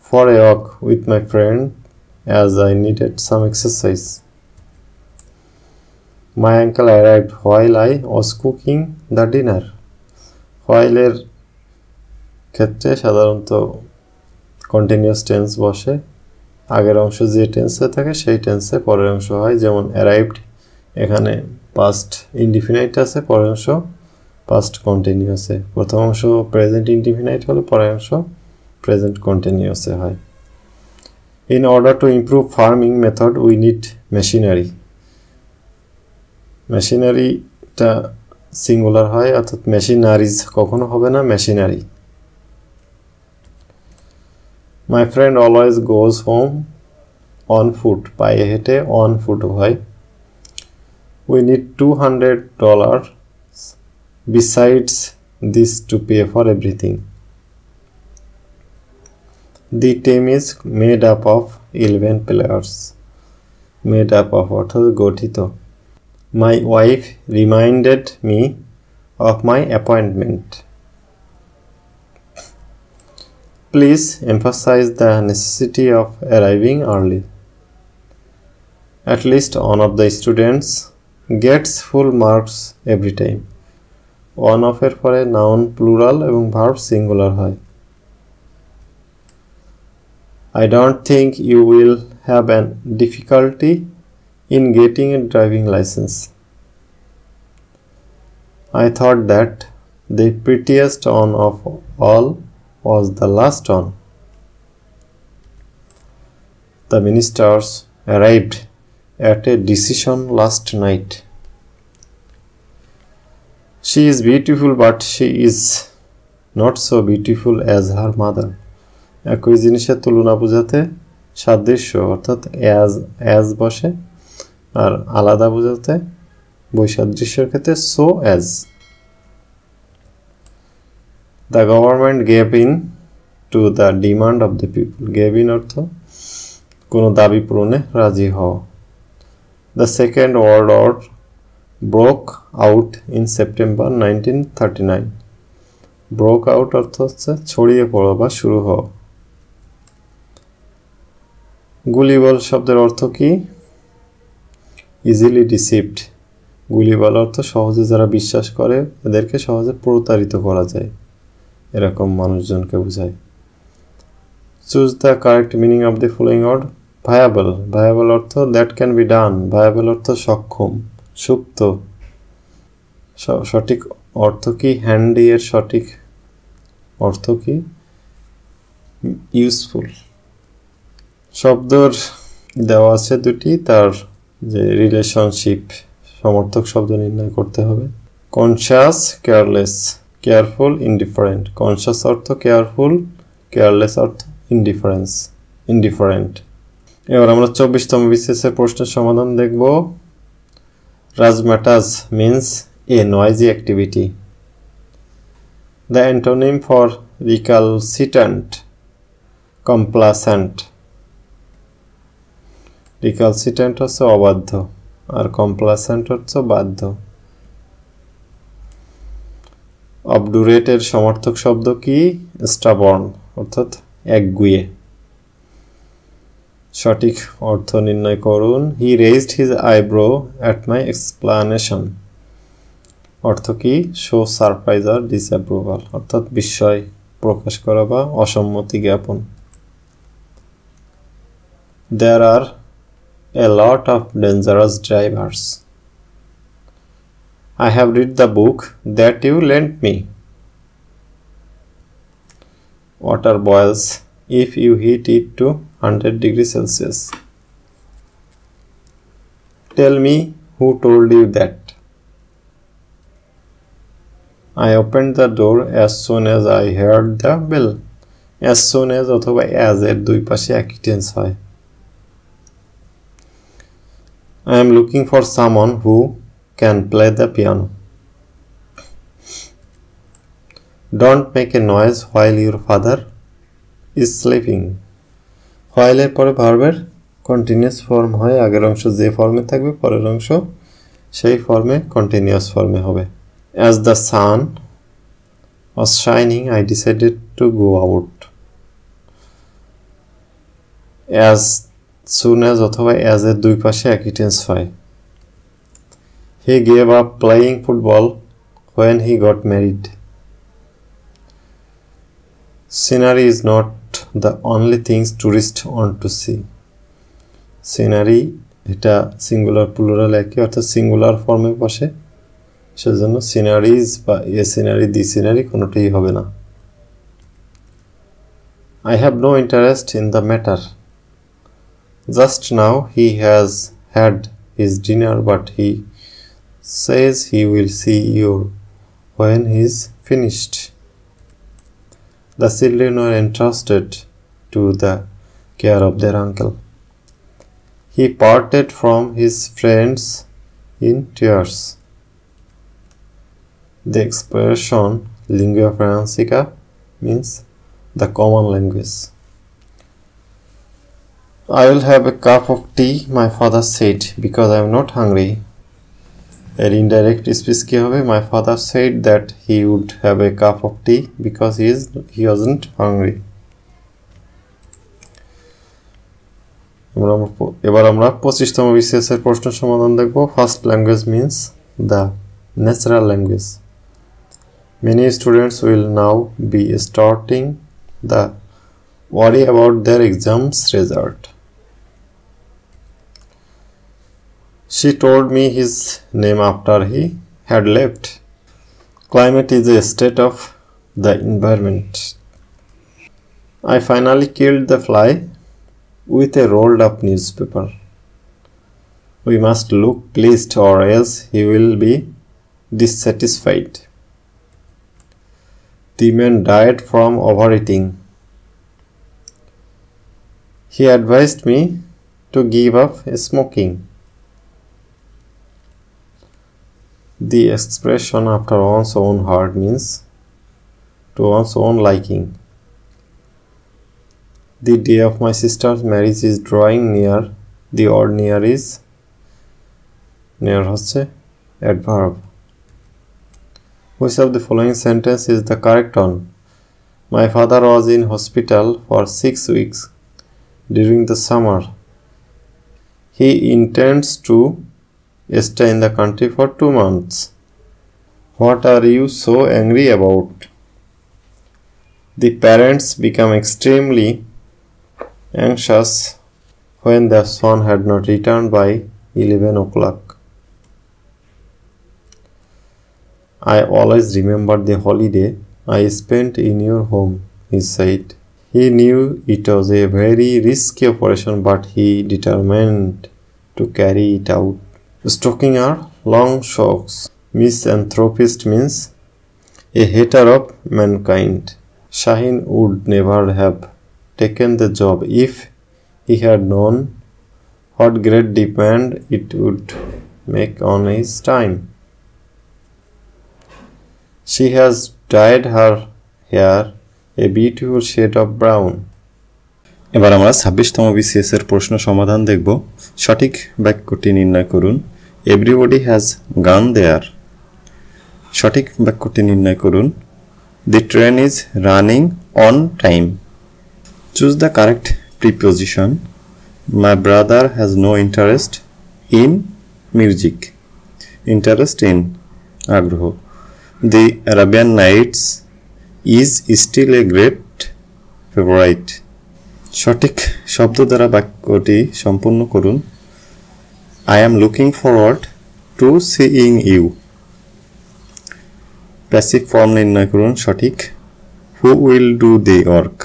for a walk with my friend as I needed some exercise. My uncle arrived while I was cooking the dinner. While এর ক্ষেত্রে সাধারণত continuous tense বসে, আগের অংশ যে টেন্সে থাকে সেই টেন্সে পরের অংশ হয়। যেমন অ্যারাইভড, এখানে পাস্ট ইনডিফিনাইট আছে, পরের অংশ পাস্ট কন্টিনিউয়াসে। প্রথম অংশ প্রেজেন্ট ইনডিফিনাইট হলে পরের অংশ প্রেজেন্ট কন্টিনিউয়াসে হয়। In order to improve farming method we need machinery. মেশিনারিটা সিঙ্গুলার হয়, অর্থাৎ মেশিনারিজ কখনো হবে না, machinery. My friend always goes home on foot. পায়ে হেঁটে on foot হয়। We need $200 besides this to pay for everything. The team is made up of 11 players. Made up of অর্থাৎ গঠিত। My wife reminded me of my appointment. Please emphasize the necessity of arriving early. At least one of the students gets full marks every time. One of এর পরে noun plural এবং verb singular হয়. I don't think you will have an difficulty in getting a driving license. I thought that the prettiest one of all was the last one. The ministers arrived at a decision last night. She is beautiful, but she is not so beautiful as her mother. একই জিনিসের তুলনা বোঝাতে সাদৃশ্য অর্থাৎ as বসে আর আলাদা বোঝাতে বৈসাদৃশ্যের ক্ষেত্রে so as. The government gave in to the demand of the people. Gave in অর্থ কোনো দাবি পূরণে রাজি হওয়া. The Second World War broke out in September 1939. Broke out অর্থ হচ্ছে ছড়িয়ে পড়া বা শুরু হওয়া. গুলিবল শব্দের অর্থ কি? Easily deceived. গুলিবল অর্থ সহজে যারা বিশ্বাস করে এদেরকে সহজে প্রতারিত করা যায়, এরকম মানুষজনকে বোঝায়. Choose the correct meaning of the following word. Viable. Viable অর্থ that can be done. Viable অর্থ সক্ষম, সুপ্ত. সঠিক অর্থ কি? হ্যান্ডি এর সঠিক অর্থ কি? ইউজফুল. শব্দর দেওয়া আছে দুটি, তার যে রিলেশনশিপ সমর্থক শব্দ নির্ণয় করতে হবে. Conscious, careless. Careful, indifferent. Conscious অর্থ কেয়ারফুল, কেয়ারলেস অর্থ ইনডিফারেন্ট. এবার আমরা 24তম BCS এর প্রশ্নের সমাধান দেখব. রাজমাটাস means a noisy activity. The antonym for recalcitrant, complacent. Recalcitrant হচ্ছে অবাধ্য আর complacent হচ্ছে বাধ্য. Obdurate এর সমর্থক শব্দ কি? stubborn অর্থাৎ একগুঁয়ে. সঠিক অর্থ নির্ণয় করুন. He raised his eyebrow at my explanation. অর্থ কি? show surprise or disapproval অর্থাৎ বিস্ময় প্রকাশ করা বা অসম্মতি জ্ঞাপন. There are a lot of dangerous drivers. I have read the book that you lent me. Water boils if you heat it to 100 degrees Celsius. Tell me who told you that. I opened the door as soon as I heard the bell. As soon as অথবা as এর দুই পাশে একই tense হয়. I am looking for someone who can play the piano. Don't make a noise while your father is sleeping. while এর পরে ভার্বের continuous form হয়. আগের অংশ যে ফর্মে থাকবে পরের অংশ সেই ফর্মে কন্টিনিউয়াস ফর্মে হবে. As the sun was shining, I decided to go out. As soon as অথবা as এর দুই পাশে একই টেন্স হয়. He gave up playing football when he got married. Scenery is not the only things tourists want to see. Scenery এটা singular plural একই অর্থাৎ singular ফর্মে বসে, সেজন্য সিনারিজ বা এ সিনারি দি সিনারি কোনোটাই হবে না. I have no interest in the matter. Just now he has had his dinner, but he says he will see you when he is finished. The children were entrusted to the care of their uncle. He parted from his friends in tears. The expression lingua franca means the common language. I will have a cup of tea, my father said, because I am not hungry. এর indirect speech কি হবে? My father said that he would have a cup of tea because he wasn't hungry. এবার আমরা 25তম BCS এর প্রশ্ন সমাধান দেখব। First language means the natural language. Many students will now be starting the worry about their exams result. She told me his name after he had left. Climate is a state of the environment. I finally killed the fly with a rolled up newspaper. We must look pleased or else he will be dissatisfied. The man died from overeating. He advised me to give up smoking. The expression after one's own heart means to one's own liking. The day of my sister's marriage is drawing near. The word near is near হচ্ছে adverb. Which of the following sentence is the correct one? My father was in hospital for 6 weeks during the summer. He intends to stay in the country for 2 months. What are you so angry about? The parents become extremely anxious when their son had not returned by 11 o'clock. I always remember the holiday I spent in your home, he said. He knew it was a very risky operation, but he determined to carry it out. Stocking are long shocks. Misanthropist means a hater of mankind. Shahin would never have taken the job if he had known what great demand it would make on his time. She has dyed her hair a beautiful shade of brown. এবার আমরা 26তম BCS এর প্রশ্ন সমাধান দেখব। সঠিক বাক্যটি নির্ণয় করুন। Everybody has gone there. সঠিক বাক্যটি নির্ণয় করুন। The train is running on time. Choose the correct preposition. My brother has no interest in music. Interest in আগ্রহ। The Arabian Nights is still a great favorite. সঠিক শব্দ দ্বারা বাক্যটি সম্পূর্ণ করুন। I am looking forward to seeing you. Passive form নির্ণয় করুন। সঠিক Who will do the work?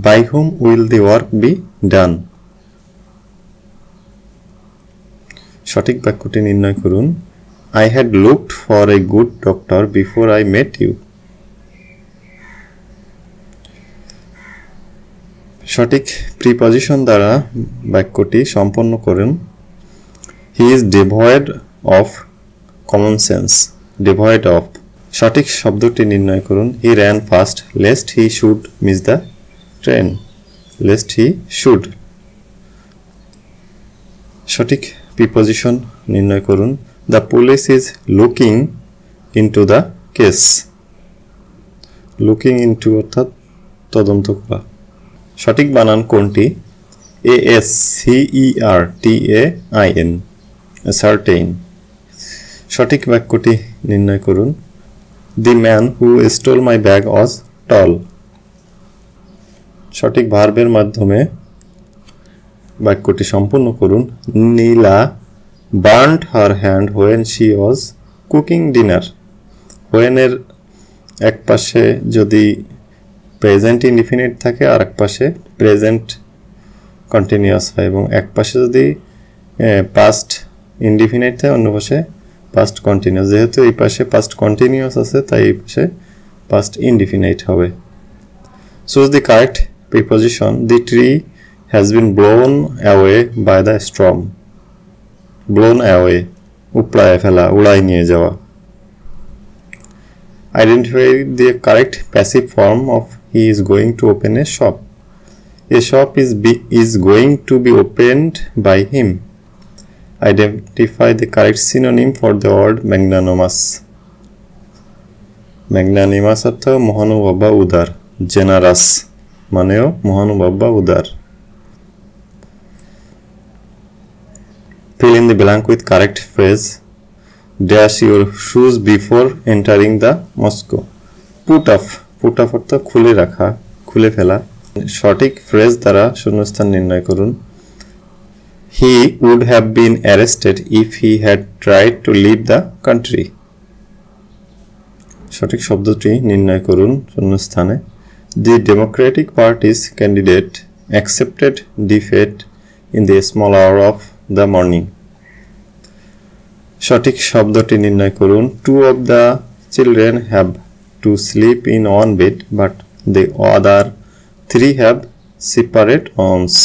By whom will the work be done? সঠিক বাক্যটি নির্ণয় করুন। I had looked for a good doctor before I met you. সঠিক preposition দ্বারা বাক্যটি সম্পন্ন করুন। He is devoid of common sense. Devoid of. সঠিক শব্দটি নির্ণয় করুন। He ran fast lest he should miss the train. Lest he should. সঠিক প্রিপজিশন নির্ণয় করুন। The police is looking into the case. Looking into অর্থাৎ তদন্ত করা। সঠিক বানান কোনটি? ASCERTAIN. Certain. সঠিক বাক্যটি নির্ণয় করুন। The man who stole my bag was tall. সঠিক ভার্বের মাধ্যমে বাক্যটি সম্পূর্ণ করুন। নীলা burned her hand when she was cooking dinner. when এর এক পাশে যদি প্রেজেন্ট ইনডিফিনিট থাকে আর এক পাশে প্রেজেন্ট কন্টিনিউয়াস হয় এবং এক পাশে যদি পাস্ট ইনডিফিনিট থাকে অন্য পাশে পাস্ট কন্টিনিউয়াস। যেহেতু এই পাশে পাস্ট কন্টিনিউয়াস আছে তাই এই পাশে পাস্ট ইনডিফিনিট হবে। Choose the correct preposition. The tree has been blown away by the storm. Blown away উপড়ায় ফেলা, উড়ায় নিয়ে যাওয়া। Identify the correct passive form of he is going to open a shop. A shop is going to be opened by him. Identify the correct synonym for the word magnanimous. Magnanimous অর্থ মহানুভব বা উদার। Generous মানেও মহানুভব বা উদার। the blank with correct phrase. Dash your shoes before entering the mosque. Put off অর্থ খুলে রাখা, খুলে ফেলা। সঠিক ফ্রেজ দ্বারা শূন্যস্থান নির্ণয় করুন। He would have been arrested if he had tried to leave the country. সঠিক শব্দটি নির্ণয় করুন শূন্যস্থানে। The Democratic Party's candidate accepted defeat in the small hour of the morning. সঠিক শব্দটি নির্ণয় করুন। Two of the children have to sleep in one bed, but the other three have separate homes.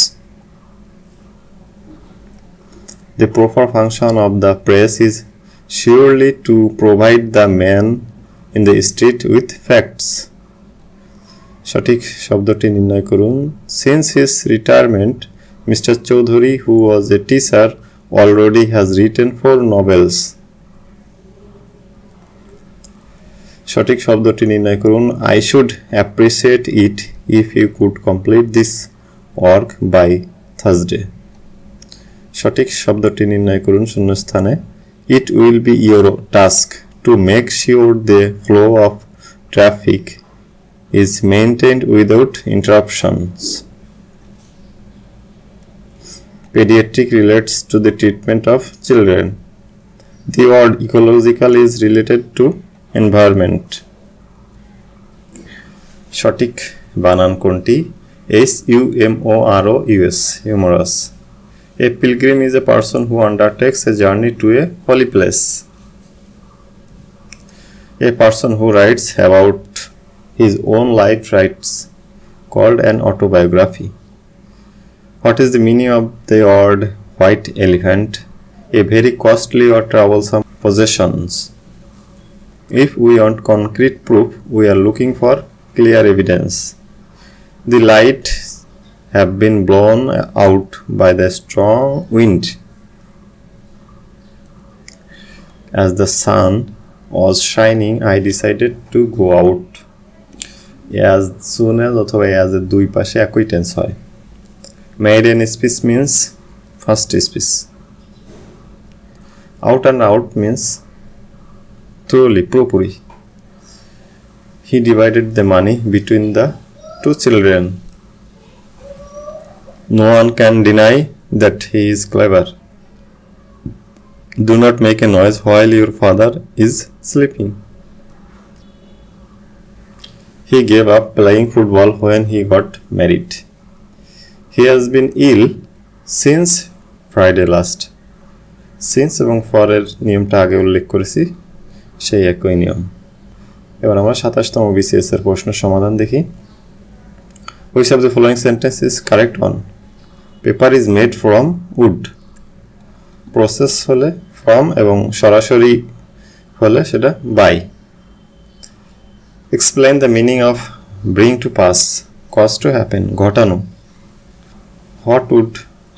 The proper function of the press is surely to provide the man in the street with facts. সঠিক শব্দটি নির্ণয় করুন। Since his retirement, Mr. Chaudhary, who was a teacher, already has written 4 novels. সঠিক শব্দটি নির্ণয় করুন। I should appreciate it if you could complete this work by Thursday. সঠিক শব্দটি নির্ণয় করুন শূন্যস্থানে। It will be your task to make sure the flow of traffic is maintained without interruptions. Pediatric relates to the treatment of children. The word ecological is related to environment. সঠিক বানান কোনটি? HUMOROUS, humorous. A pilgrim is a person who undertakes a journey to a holy place. A person who writes about his own life writes, called an autobiography. What is the meaning of the word white elephant? A very costly or troublesome possessions. If we want concrete proof, we are looking for clear evidence. The lights have been blown out by the strong wind. As the sun was shining, I decided to go out. As soon as অথবা as এর দুই পাশে একই tense হয়। Maiden speech means first speech. Out and out means thoroughly, পুরোপুরি। He divided the money between the 2 children. No one can deny that he is clever. Do not make a noise while your father is sleeping. He gave up playing football when he got married. He has been ill since Friday last. Since এবং for এর নিয়মটা আগে উল্লেখ করেছি, সেই একই নিয়ম। এবার আমরা 27তম BCS এর প্রশ্নের সমাধান দেখি। Which of the following sentence is correct one? Paper is made from wood. Process হলে from এবং সরাসরি হলে সেটা by. Explain the meaning of bring to pass, cause to happen, ঘটানো। What would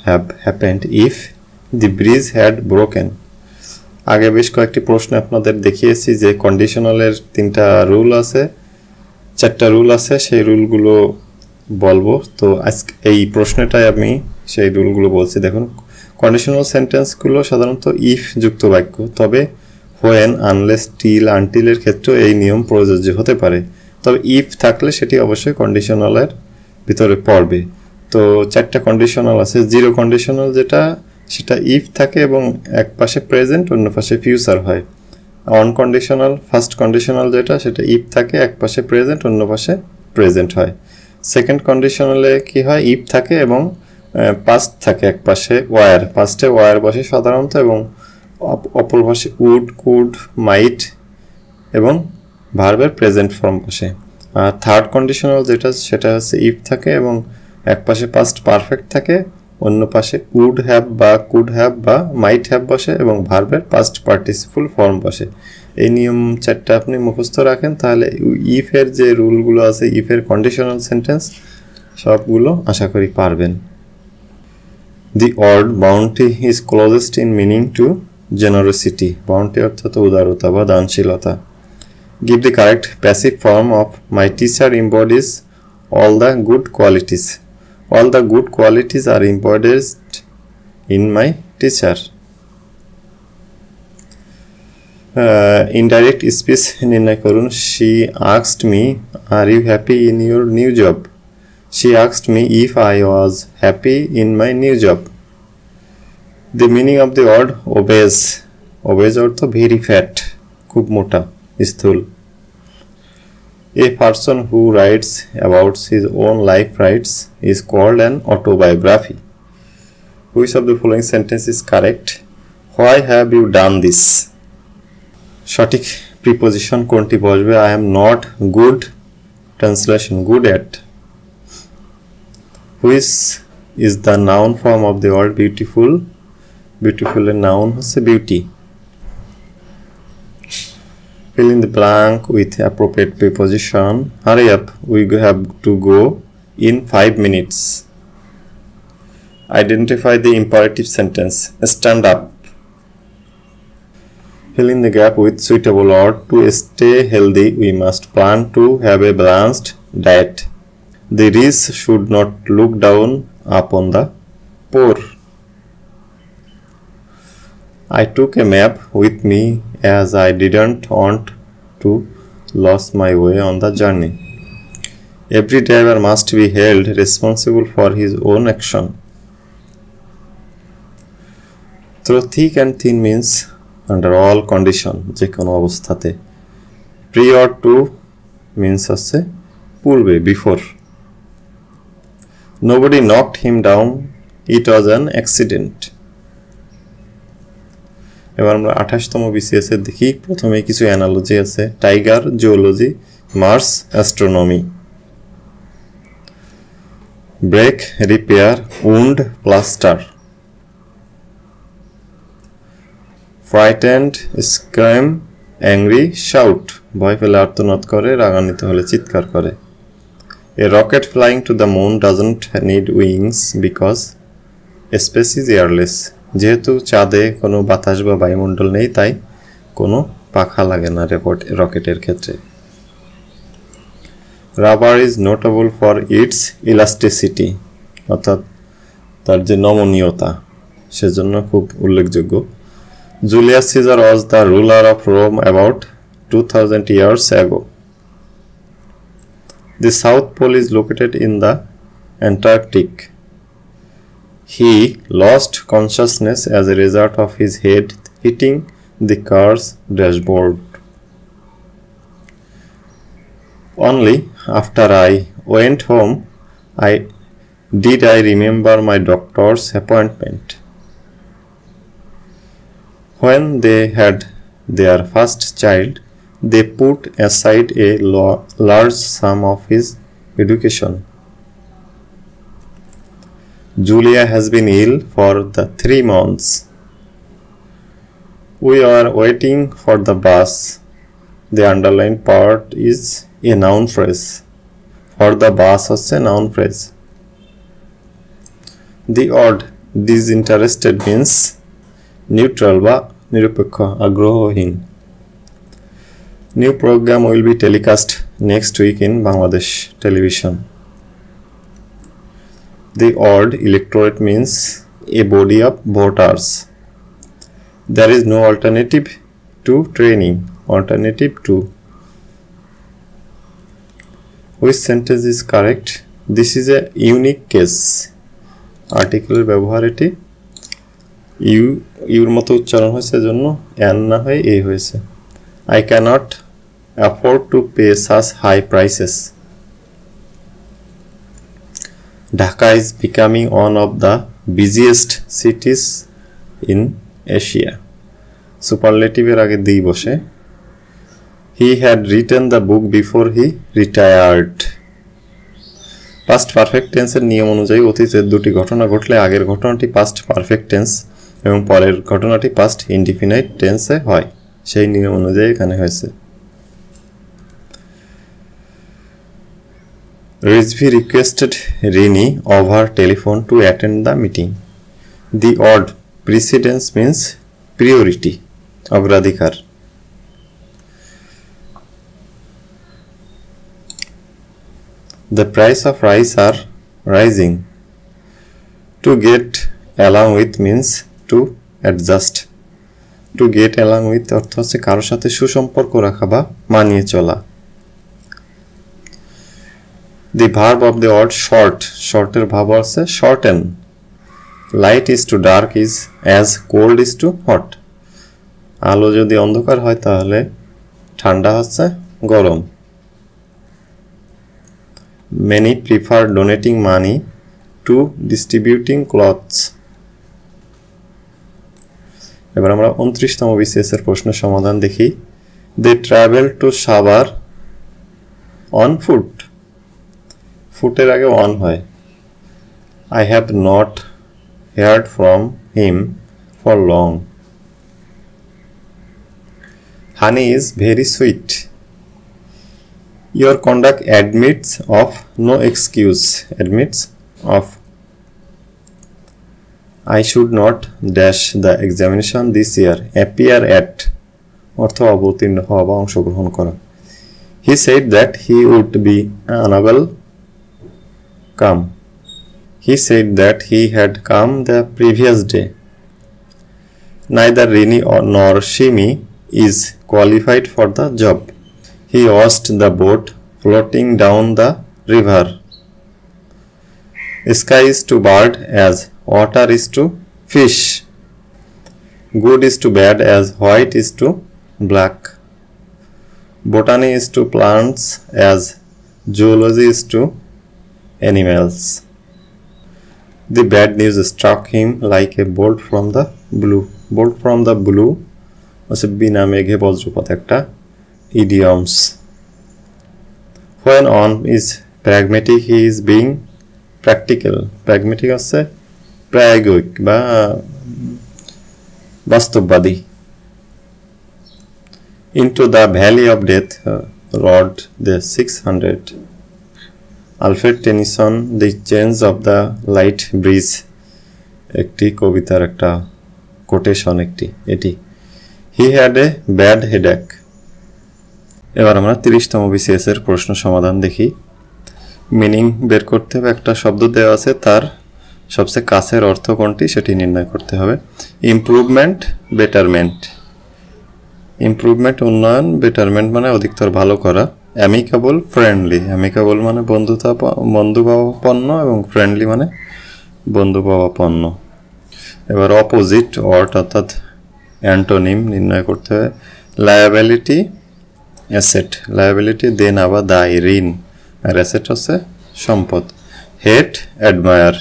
have happened if the bridge had broken? আগে বেশ কয়েকটি প্রশ্ন আপনাদের দেখিয়েছি যে কন্ডিশনালের 3টা রুল আছে, 4টা রুল আছে, সেই রুলগুলো বলবো। তো আজকে এই প্রশ্নটাই আমি সেই রুলগুলো বলছি। দেখুন, কন্ডিশনাল সেন্টেন্সগুলো সাধারণত ইফ যুক্ত বাক্য, তবে when, unless, till, until এর ক্ষেত্রে এই নিয়ম প্রযোজ্য হতে পারে। তবে ইফ থাকলে সেটি অবশ্যই কন্ডিশনালের ভিতরে পড়বে। তো 4টা কন্ডিশনাল আছে। জিরো কন্ডিশনাল যেটা, সেটা ইফ থাকে এবং এক পাশে প্রেজেন্ট অন্য পাশে ফিউচার হয়। অন কন্ডিশনাল, ফার্স্ট কন্ডিশনাল যেটা, সেটা ইফ থাকে এক পাশে প্রেজেন্ট অন্য পাশে প্রেজেন্ট হয়। সেকেন্ড কন্ডিশনালে কি হয়? ইফ থাকে এবং পাস্ট থাকে এক পাশে ওয়ার, পাস্টে ওয়ার বসে সাধারণত এবং অপর পাশে উড, কুড, মাইট এবং ভার্বের প্রেজেন্ট ফর্ম বসে। আর থার্ড কন্ডিশনাল যেটা, সেটা হচ্ছে ইফ থাকে এবং এক পাশে পাস্ট পারফেক্ট থাকে, অন্য পাশে উড হ্যাভ বা কুড হ্যাভ বা মাইট হ্যাভ বসে এবং ভার্বের পাস্ট পার্টিসিপল ফর্ম বসে। এই নিয়ম 4টা আপনি মুখস্থ রাখেন, তাহলে ইফের যে রুলগুলো আছে, ইফের কন্ডিশনাল সেন্টেন্স সবগুলো আশা করি পারবেন। The word bounty is closest in meaning to generosity. Bounty অর্থাৎ উদারতা বা দানশীলতা। Give the correct passive form of my teacher embodies all the good qualities. All the good qualities are embodied in my teacher. Indirect speech নির্ণয় করুন। She asked me, are you happy in your new job? She asked me if I was happy in my new job. The meaning of the word obese. Obese অর্থ very fat, খুব মোটা, স্থূল। A person who writes about his own life writes is called an autobiography. Which of the following sentence is correct? Why have you done this? সঠিক preposition কোনটি বসবে? I am not good. Translation, good at. Which is the noun form of the word beautiful? Beautiful এর noun হচ্ছে beauty. Fill in the blank with appropriate preposition. Hurry up, we have to go in 5 minutes. Identify the imperative sentence. Stand up. Fill in the gap with suitable word. To stay healthy, we must plan to have a balanced diet. The rich should not look down upon the poor. I took a map with me as I didn't want to lose my way on the journey. Every driver must be held responsible for his own action. Through thick and thin means under all condition, যে কোনো অবস্থাতে। Prior to means হচ্ছে পূর্বে, before. Nobody knocked him down, it was an accident. এবার আমরা 28তম BCS এর দেখি। প্রথমে কিছু অ্যানালজি আছে। Tiger, geology, Mars, astronomy. Break, repair, wound, plaster. Frightened, scream, angry, shout. ভয় পেলে আর্তনাদ করে, রাগান্বিত হলে চিৎকার করে। A rocket flying to the moon doesn't need wings because space is airless. যেহেতু চাঁদে কোনো বাতাস বা বায়ুমণ্ডল নেই, তাই কোনো পাখা লাগে না রকেটের ক্ষেত্রে। Rubber is notable for its elasticity, অর্থাৎ তার যে নমনীয়তা, সেজন্য খুব উল্লেখযোগ্য। Julius Caesar was the ruler of Rome about 2000 years ago. The South Pole is located in the Antarctic. He lost consciousness as a result of his head hitting the car's dashboard. Only after I went home did I remember my doctor's appointment. When they had their first child, they put aside a large sum of his education. Julia has been ill for the 3 months. We are waiting for the bus. The underlined part is a noun phrase. For the bus is a noun phrase. The word disinterested means neutral বা নিরপেক্ষ, আগ্রহহীন। New program will be telecast next week in Bangladesh television. The word electorate means a body of voters. There is no alternative to training. Alternative to. Which sentence is correct? This is a unique case. Article ব্যবহার এটি your মতো উচ্চারণ হয়েছে, জন্য N না হয়ে এ হয়েছে। I cannot afford to pay such high prices. Dhaka is becoming one of the busiest cities in Asia. Superlative এর আগে দি বসে। He had written the book before he retired. Past perfect tense এর নিয়ম অনুযায়ী অতীতের দুটি ঘটনা ঘটলে আগের ঘটনাটি past perfect tense এবং পরের ঘটনাটি past indefinite tense এ হয়। সেই নিয়ম অনুযায়ী এখানে হয়েছে। Rizvi requested Rini over telephone to attend the meeting. The word precedence means priority, অগ্রাধিকার। The price of rice are rising. To get along with means to adjust. To get along with অর্থ হচ্ছে কারোর সাথে সুসম্পর্ক রাখা বা মানিয়ে চলা। The verb of the word short, শর্টের ভাব আছে shorten. Light is to dark is as cold is to hot. আলো যদি অন্ধকার হয় তাহলে ঠান্ডা হচ্ছে গরম। Many prefer donating money to distributing clothes. এবার আমরা 29তম BCS এর প্রশ্নের সমাধান দেখি। They travel to Sabar on foot. ফুটের আগে on হয়। I have not heard from him for long. Honey is very sweet. Your conduct admits of no excuse. Admits of I should not dash the examination this year. Appear at অর্থ অবতীর্ণ হওয়া বা অংশগ্রহণ করা। He said that he would be unable come. He said that he had come the previous day. Neither Rini nor Shimi is qualified for the job. He watched the boat floating down the river. Sky is to bird as water is to fish. Good is to bad as white is to black. Botany is to plants as zoology is to animals. The bad news struck him like a bolt from the blue. Bolt from the blue was বিনা মেঘে বজ্রপাত একটা idioms. When on is pragmatic, he is being practical. Pragmatic আছে প্রায়োগিক বা বাস্তববাদী। Into the valley of death rode the 600. Alfred Tennyson, The Chains of the Light Breeze একটি কবিতার একটা কোটেশন এটি। He had a bad headache. এবার আমরা 30তম BCS এর প্রশ্ন সমাধান দেখি। মিনিং বের করতে হবে, একটা শব্দ দেওয়া আছে তার সবচেয়ে কাছের অর্থ কোনটি সেটি নির্ণয় করতে হবে। Improvement, betterment. ইমপ্রুভমেন্ট উন্নয়ন, বেটারমেন্ট মানে অধিকতর ভালো করা। Amicable, friendly. অ্যামিকেবল মানে বন্ধুভাবাপন্ন এবং ফ্রেন্ডলি মানে বন্ধুভাবাপন্ন। এবার অপোজিট ওয়ার্ড অর্থাৎ অ্যান্টোনিম নির্ণয় করতে হবে। Liability, asset. লায়াবিলিটি দেনা বা দায়, ঋণ। আর অ্যাসেট হচ্ছে সম্পদ। Hate, admire.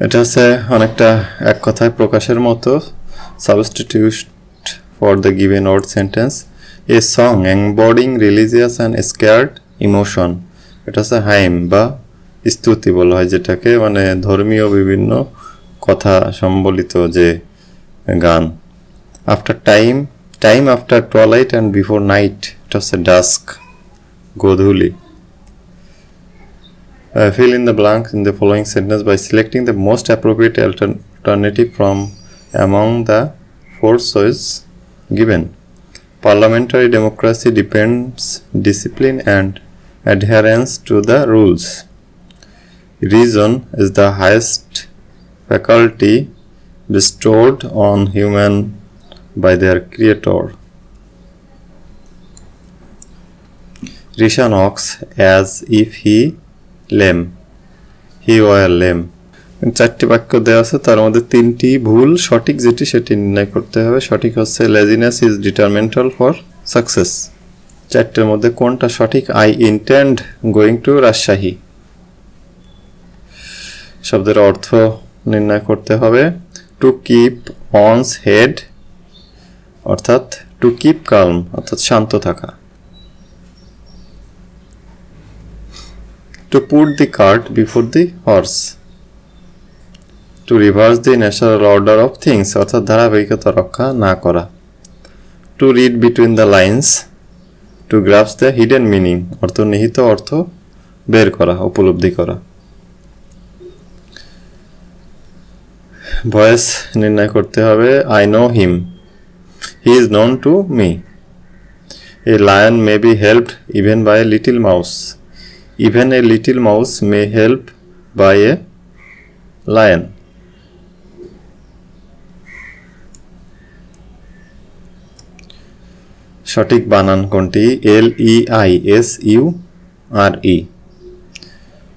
এটা হচ্ছে অনেকটা এক কথায় প্রকাশের মতো। Substitute for the given word sentence. A song embodying religious and scared emotion. এটা হচ্ছে হাইম বা স্তুতি বলা হয় যেটাকে, মানে ধর্মীয় বিভিন্ন কথা সম্বলিত যে গান। After time, time after twilight and before night, এটা হচ্ছে dusk, Godhuli. Fill in the blanks in the following sentence by selecting the most appropriate alternative from among the four choices given. Parliamentary democracy depends discipline and adherence to the rules. Reason is the highest faculty bestowed on human by their creator. Risha knocks as if he lame. He were lame. চারটি বাক্য দেওয়া আছে, তার মধ্যে তিনটি ভুল, সঠিক যেটি সেটি নির্ণয় করতে হবে। সঠিক হচ্ছে লেজিনেস ইজ ডিটারমেন্টাল ফর সাকসেস। চারটের মধ্যে কোনটা সঠিক? I intend going to Rajshahi. শব্দের অর্থ নির্ণয় করতে হবে। টু কিপ অনস হেড অর্থাৎ টু কিপ কালম অর্থাৎ শান্ত থাকা। To put the cart before the horse. To reverse the natural order of things অর্থাৎ ধারাবাহিকতা রক্ষা না করা। To read between the lines. To grasp the hidden meaning অন্তর্নিহিত অর্থ বের করা, উপলব্ধি করা। ভয়েস নির্ণয় করতে হবে। I know him. He is known to me. A lion may be helped even by a little mouse. Even a little mouse may help by a lion. সঠিক বানান কোনটি? LEISURE।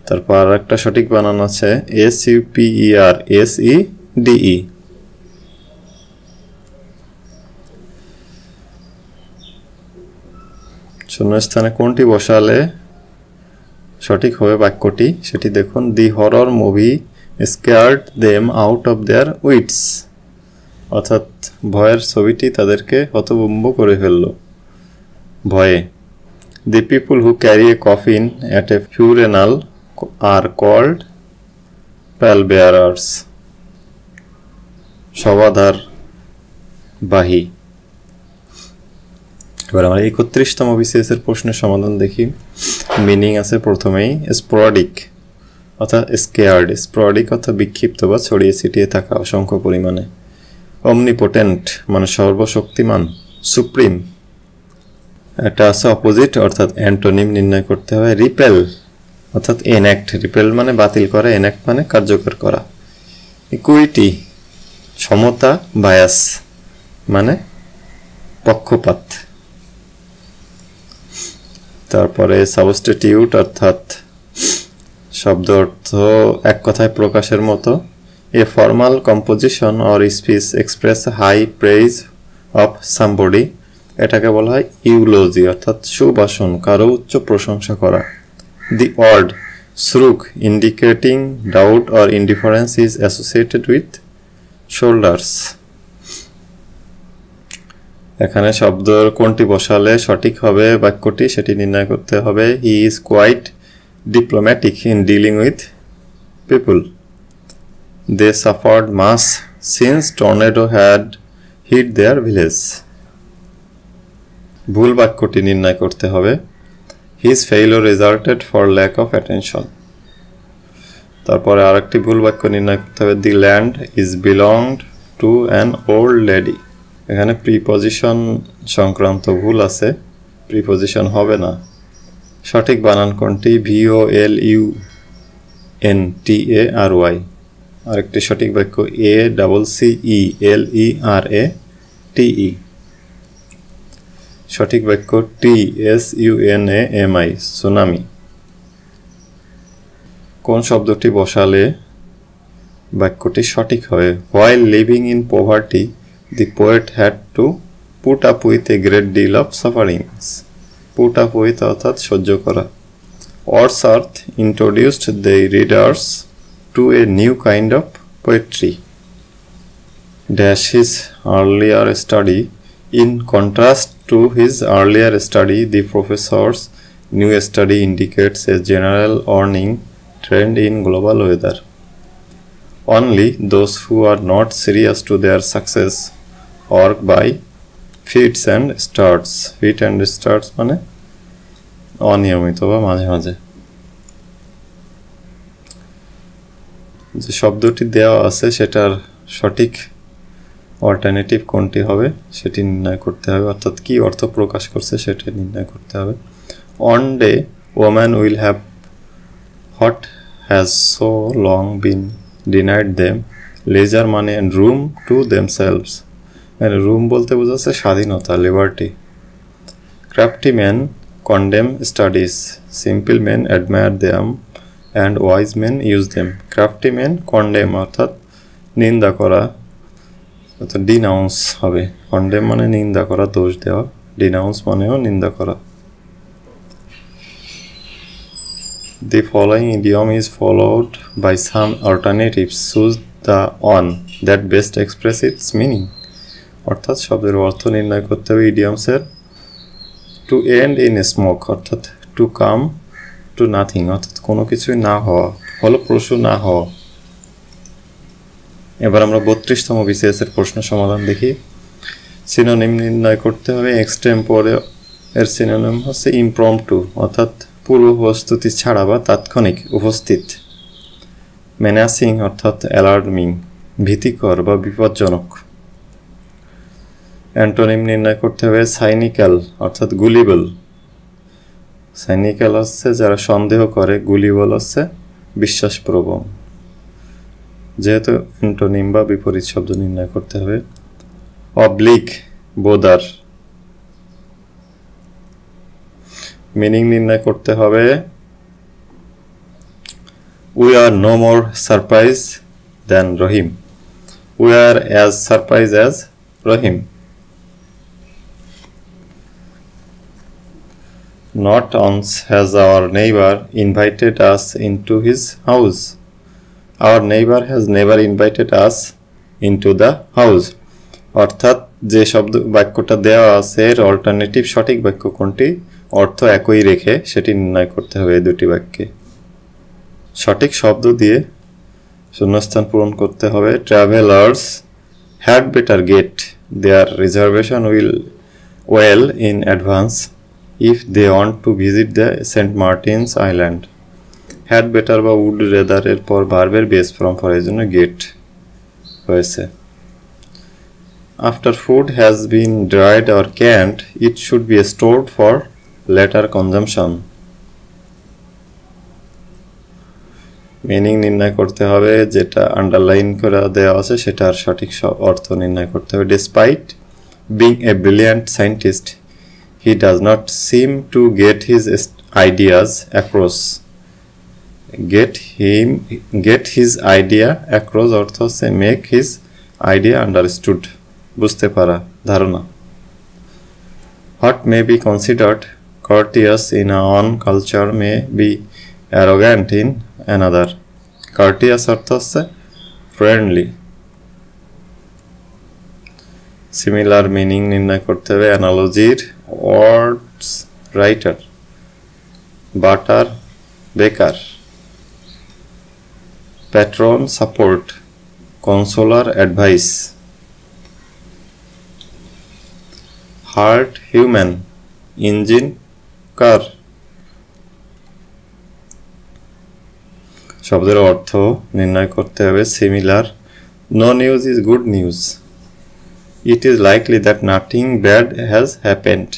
তারপর আরেকটা সঠিক বানান আছে SUPERSEDE। শূন্যস্থানে কোনটি বসালে সঠিক হবে বাক্যটি সেটি দেখুন। The horror movie scared them out of their wits, অর্থাৎ ভয়ের ছবিটি তাদেরকে হতভম্ব করে ফেলল ভয়ে। The people who carry a coffin at a funeral are called pallbearers, শবাধার বাহী। এবার আমরা 31তম BCS এর প্রশ্নের সমাধান দেখি। মিনিং আছে প্রথমেই স্পোরাডিক অর্থাৎ স্কেয়ার্ড, স্পোরাডিক অর্থাৎ বিক্ষিপ্ত বা ছড়িয়ে ছিটিয়ে থাকা অসংখ্য পরিমাণে। অমনিপোটেন্ট মানে সর্বশক্তিমান, সুপ্রিম। এটা আছে অপোজিট অর্থাৎ অ্যান্টোনিম নির্ণয় করতে হবে। রিপেল অর্থাৎ এনঅ্যাক্ট, রিপেল মানে বাতিল করা, এনঅ্যাক্ট মানে কার্যকর করা। ইকুইটি সমতা, বায়াস মানে পক্ষপাত। তারপরে সাবস্টিটিউট অর্থাৎ শব্দ অর্থ এক কথায় প্রকাশের মতো। A formal composition or speech express high praise of somebody, এটাকে বলা হয় ইউলোজি অর্থাৎ সুবাসন, কারো উচ্চ প্রশংসা করা। The word shrug indicating doubt or indifference is associated with shoulders. এখানে শব্দ কোনটি বসালে সঠিক হবে বাক্যটি সেটি নির্ণয় করতে হবে। He is quite diplomatic in dealing with people. They suffered much since tornado had hit their village. ভুল বাক্যটি নির্ণয় করতে হবে। His failure resulted for lack of attention. তারপরে আরেকটি ভুল বাক্য নির্ণয় করতে হবে। The land is belonged to an old lady. এখানে প্রিপজিশন সংক্রান্ত ভুল আছে, প্রিপজিশন হবে না। সঠিক বানান কোনটি? VOLUNTARY। আরেকটি সঠিক বাক্য ACCELERATE। সঠিক বাক্য TSUNAMI, সুনামি। কোন শব্দটি বসালে বাক্যটি সঠিক হবে? While living in poverty, the poet had to put up with a great deal of sufferings. Put up with অর্থাৎ সহ্য করা। Wordsworth introduced the readers to a new kind of poetry. Dash his earlier study. In contrast to his earlier study, the professor's new study indicates a general warning trend in global weather. Only those who are not serious to their success work by fits and starts. Fit and starts মানে অনিয়মিত বা মাঝে মাঝে। যে শব্দটি দেওয়া আছে সেটার সঠিক অল্টারনেটিভ কোনটি হবে সেটি নির্ণয় করতে হবে, অর্থাৎ কি অর্থ প্রকাশ করছে সেটি নির্ণয় করতে হবে। One day woman will have what has so long been denied them, leisure money and room to themselves. মানে রুম বলতে বোঝাচ্ছে স্বাধীনতা, liberty. Crafty men condemn studies, simple men admire them and wise men use them. Crafty men condemn অর্থাৎ নিন্দা করা, অর্থাৎ denounce হবে। Condemn মানে নিন্দা করা, দোষ দেওয়া। ডিনাউন্স মানেও নিন্দা করা। The following idiom is followed by some alternatives. Choose the one that best express its meaning. অর্থাৎ শব্দের অর্থ নির্ণয় করতে হবে ইডিয়মসের। টু এন্ড ইন স্মোক অর্থাৎ টু কাম টু নাথিং অর্থাৎ কোনো কিছুই না হওয়া, ফলপ্রসূ না হওয়া। এবার আমরা 32তম BCS এর প্রশ্ন সমাধান দেখি। সিনোনিম নির্ণয় করতে হবে। এক্সটেম্পোরে এর সিনোনিম হচ্ছে ইমপ্রম্পটু অর্থাৎ পূর্ব প্রস্তুতি ছাড়া বা তাৎক্ষণিক উপস্থিত। মেনাসিং অর্থাৎ অ্যালার্মিং ভীতিকর বা বিপজ্জনক। অ্যান্টোনিম নির্ণয় করতে হবে। সাইনিক্যাল অর্থাৎ গুলিবল। সাইনিক্যাল হচ্ছে যারা সন্দেহ করে, গুলিবল হচ্ছে বিশ্বাসপ্রবণ। যেহেতু অ্যান্টোনিম বা বিপরীত শব্দ নির্ণয় করতে হবে। অবলিক বোদার মিনিং নির্ণয় করতে হবে we are no more surprised than Rahim. We are as surprised as Rahim. Not once has our neighbor invited us into his house. Our neighbor has never invited us into the house. অর্থাৎ যে শব্দ বাক্যটা দেওয়া আছে এর alternative সঠিক বাক্য কোনটি অর্থ একই রেখে সেটি নির্ণয় করতে হবে এই দুটি বাক্যে সঠিক শব্দ দিয়ে শূন্যস্থান পূরণ করতে হবে travellers had better get their reservation well in advance if they want to visit the St. Martin's Island. Had better বা would rather এর পর ভার্বের বেস ফর্ম ফর এর জন্য গেট হয়েছে After food has been dried or canned, it should be stored for later consumption. Meaning নির্ণয় করতে হবে যেটা আন্ডারলাইন করা দেওয়া আছে সেটার সঠিক অর্থ নির্ণয় করতে হবে Despite being a brilliant scientist, he does not seem to get his ideas across. Get his idea across অর্থ হচ্ছে make his idea understood. বুঝতে পারা ধারণা What may be considered courteous in one culture may be arrogant in another. Courteous অর্থ হচ্ছে friendly. Similar meaning নির্ণয় করতে হবে analogy-র words writer butter baker patron support consoler advice heart human engine car শব্দের অর্থ নির্ণয় করতে হবে similar no news is good news it is likely that nothing bad has happened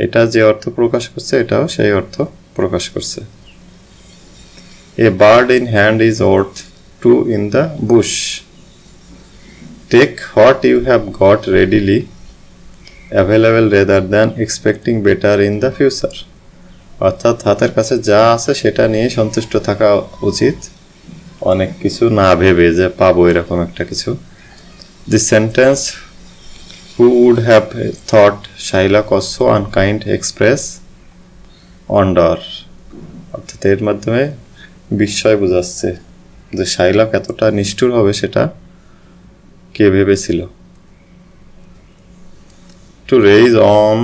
এটা যে অর্থ প্রকাশ করছে এটাও সেই অর্থ প্রকাশ করছে a bird in hand is worth two in the bush take what you have got readily available rather than expecting better in the future অর্থাৎ হাতের কাছে যা আছে সেটা নিয়ে সন্তুষ্ট থাকা উচিত অনেক কিছু না ভেবে যে পাবো এরকম একটা কিছু This sentence who would have thought Shylock was so unkind express wonder অর্থাৎ এর মাধ্যমে বিস্ময় বোঝাচ্ছে যে শাইলক এতটা নিষ্ঠুর হবে সেটা কে ভেবেছিল To raise on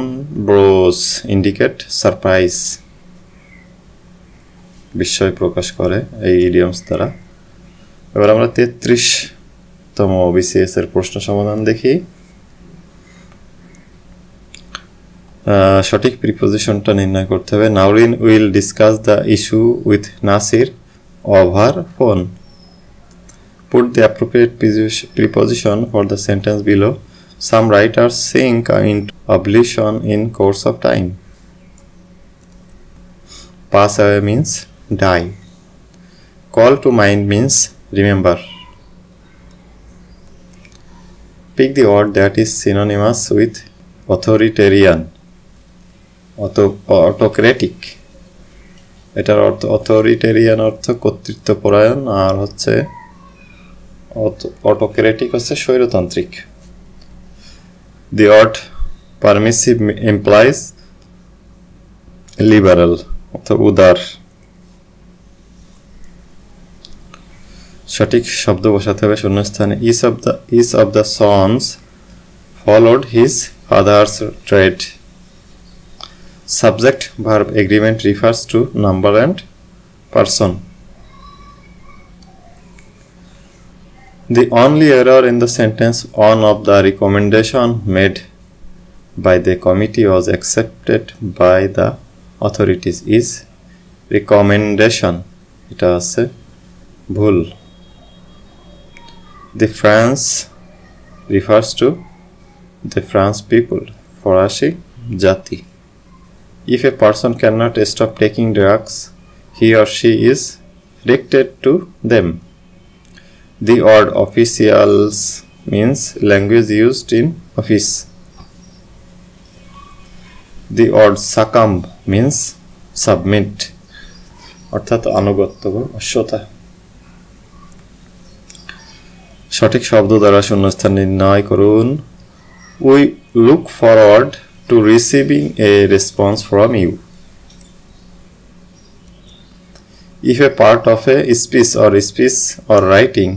brows indicate surprise বিস্ময় প্রকাশ করে এই ইডিয়মস দ্বারা এবার আমরা 33তম বিসিএস এর প্রশ্ন সমাধান দেখি সঠিক প্রিপজিশনটা নির্ণয় করতে হবে Naurin will discuss the issue with Nasir over phone Put the appropriate preposition for the sentence below Some writers sink into oblivion in course of time. Pass away means die. Call to mind means remember. Pick the word that is synonymous with authoritarian. Autocratic. এটার অর্থ authoritarian অর্থ কর্তৃত্বপরায়ণ আর হচ্ছে autocratic হচ্ছে স্বৈরতান্ত্রিক The word permissive implies liberal অর্থাৎ উদার সঠিক শব্দ বসাতে হবে শূন্যস্থানে each of the sons followed his father's trade subject verb agreement refers to number and person The only error in the sentence one of the recommendation made by the committee was accepted by the authorities is recommendation এটা আছে ভুল The France refers to the France people ফরাসি জাতি If a person cannot stop taking drugs he or she is addicted to them The word officials means language used in office. The word succumb means submit, অর্থাৎ আনুগত্য বা অশ্বতা। সঠিক শব্দ দ্বারা শূন্যস্থান নির্ণয় করুন। We look forward to receiving a response from you. If a part of a speech or writing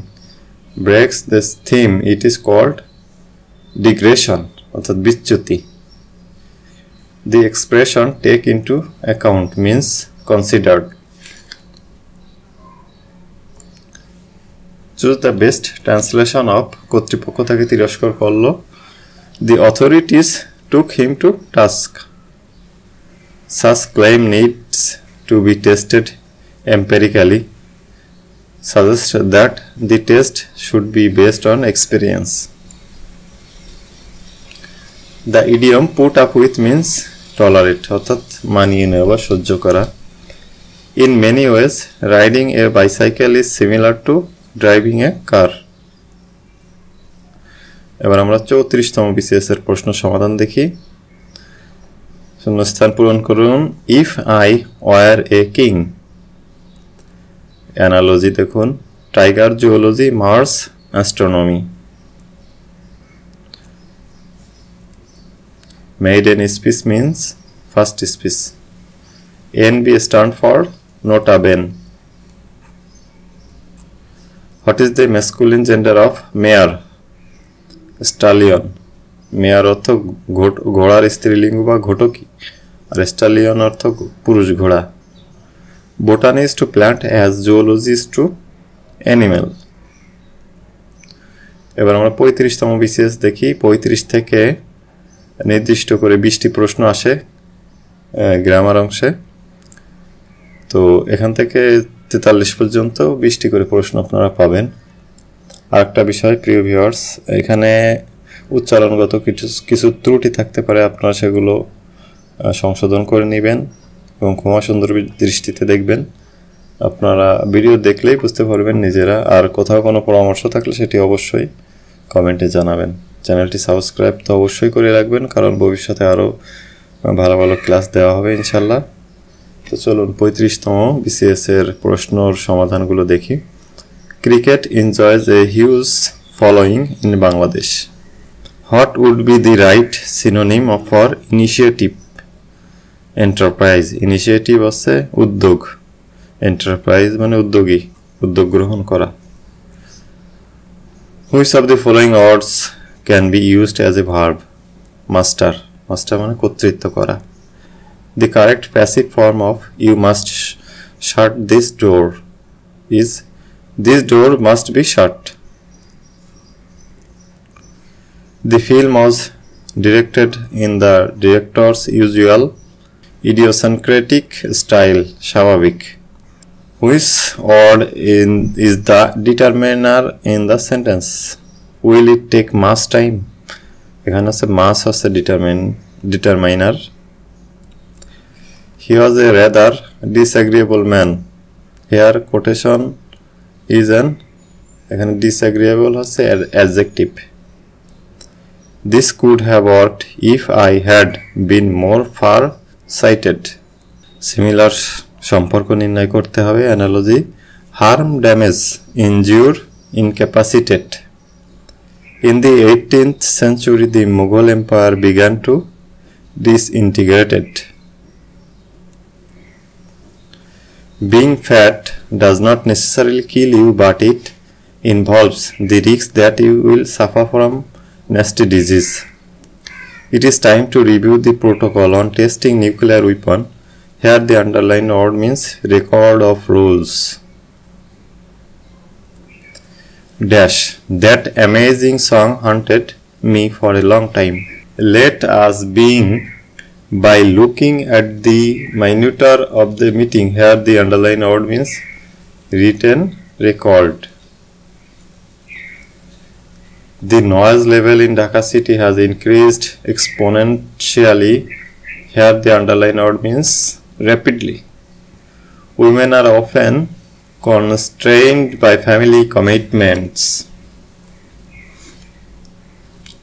breaks this theme, it is called digression, অর্থাৎ বিচ্যুতি। The expression take into account means considered. Choose the best translation of কর্তৃপক্ষ তাকে তিরস্কার করলো। The authorities took him to task. Such claim needs to be tested empirically. Suggest that the test should be based on experience. The idiom put up with means tolerate, অর্থাৎ মানিয়ে নেওয়া বা সহ্য করা। In many ways, riding a bicycle is similar to driving a car. এবার আমরা 34তম BCS এর প্রশ্ন সমাধান দেখি। শূন্যস্থান পূরণ করুন। If I were a king. Analogy দেখুন, tiger zoology, Mars astronomy. Maiden speech means first speech. NB stand for nota bene. What is the masculine gender of mare? Stallion. Mare অর্থ ঘোড়ার স্ত্রীলিঙ্গ বা ঘটকি, আর স্টালিয়ন অর্থ পুরুষ ঘোড়া। Botany is to plant as zoology is to animal. এবার আমরা 35তম BCS দেখি। 35 থেকে নির্দিষ্ট করে 20টি প্রশ্ন আসে গ্রামার অংশে। তো এখান থেকে 43 পর্যন্ত 20টি করে প্রশ্ন আপনারা পাবেন। আরেকটা বিষয় প্রিয় ভিউয়ার্স, এখানে উচ্চারণগত কিছু ত্রুটি থাকতে পারে, আপনারা সেগুলো সংশোধন করে নেবেন এবং ক্ষমা সুন্দর দৃষ্টিতে দেখবেন। আপনারা ভিডিও দেখলেই বুঝতে পারবেন নিজেরা। আর কোথাও কোনো পরামর্শ থাকলে সেটি অবশ্যই কমেন্টে জানাবেন। চ্যানেলটি সাবস্ক্রাইব তো অবশ্যই করে রাখবেন, কারণ ভবিষ্যতে আরও ভালো ভালো ক্লাস দেওয়া হবে ইনশাল্লাহ। তো চলুন 35তম BCS এর প্রশ্নর সমাধানগুলো দেখি। Cricket enjoys a huge following in Bangladesh. What would be the right synonym for initiative? Enterprise. Initiative হচ্ছে উদ্যোগ, enterprise মানে উদ্যোগী, উদ্যোগ গ্রহণ করা। Which of the following words can be used as a verb? Master. Master মানে কর্তৃত্ব করা। The correct passive form of you must shut this door is this door must be shut. The film was directed in the director's usual idiosyncratic style, স্বাভাবিক। Which word is the determiner in the sentence? Will it take much time? এখানে আছে মাস হচ্ছে determiner. He was a rather disagreeable man. Here quotation is an, এখানে disagreeable হচ্ছে adjective. This could have worked if I had been more far-sighted. Similar সম্পর্ক নির্ণয় করতে হবে। Analogy: harm, damage, injure, incapacitate. In the 18th century, the Mughal Empire began to disintegrate. Being fat does not necessarily kill you, but it involves the risk that you will suffer from nasty disease. It is time to review the protocol on testing nuclear weapon. Here the underlined word means record of rules. Dash. That amazing song haunted me for a long time. Let us begin by looking at the minuter of the meeting. Here the underlined word means written record. The noise level in Dhaka city has increased exponentially. Here the underlined word means rapidly. Women are often constrained by family commitments.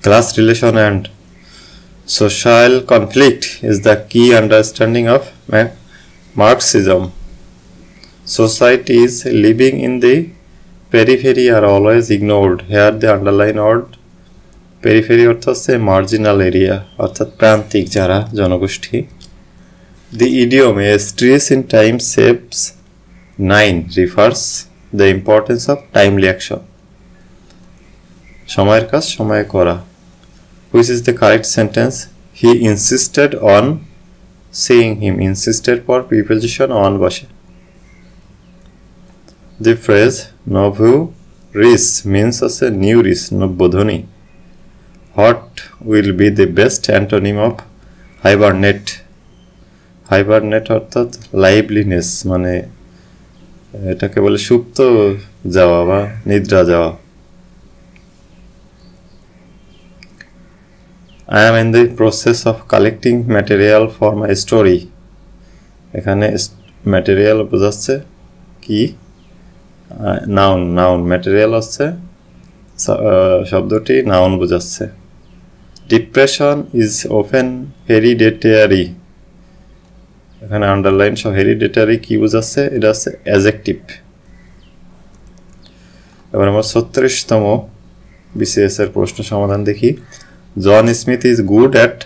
Class relation and Social conflict is the key understanding of Marxism. Societies living in the periphery are always ignored. Here the underline word periphery অর্থ হচ্ছে marginal area অর্থাৎ প্রান্তিক যারা জনগোষ্ঠী। The idiom a stress in time saves 9 refers the importance of timely action. সময়ের কাজ সময়ে করা। Which is the correct sentence? He insisted on seeing him. Insisted for preposition on বসে। The phrase novu ris means as a new ris নব্যধ্বনি। What will be the best antonym of hibernate? Hibernate অর্থাৎ liveliness মানে এটাকে বলে সুপ্ত যাওয়া বা নিদ্রা যাওয়া। I am in the process of collecting material for my story. এখানে material বোঝাচ্ছে কি noun material হচ্ছে শব্দটি noun বোঝাচ্ছে। Depression is often hereditary. এখানে আন্ডারলাইন সহ হেরিডিটারি কি বোঝাচ্ছে এটা হচ্ছে অ্যাডজেক্টিভ। এবার আমরা 36তম বিসিএস এর প্রশ্ন সমাধান দেখি। John Smith is good at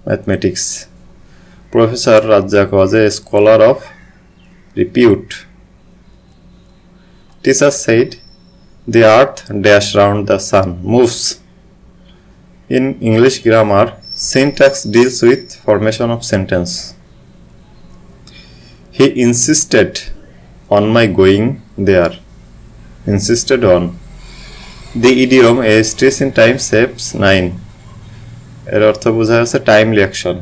mathematics. Professor Razzaq was a scholar of repute. Teacher said the earth dash round the sun moves. In English grammar, syntax deals with formation of sentence. He insisted on my going there. Insisted on. The idiom a stress in time saves 9. এর অর্থ বোঝায় আছে timely action.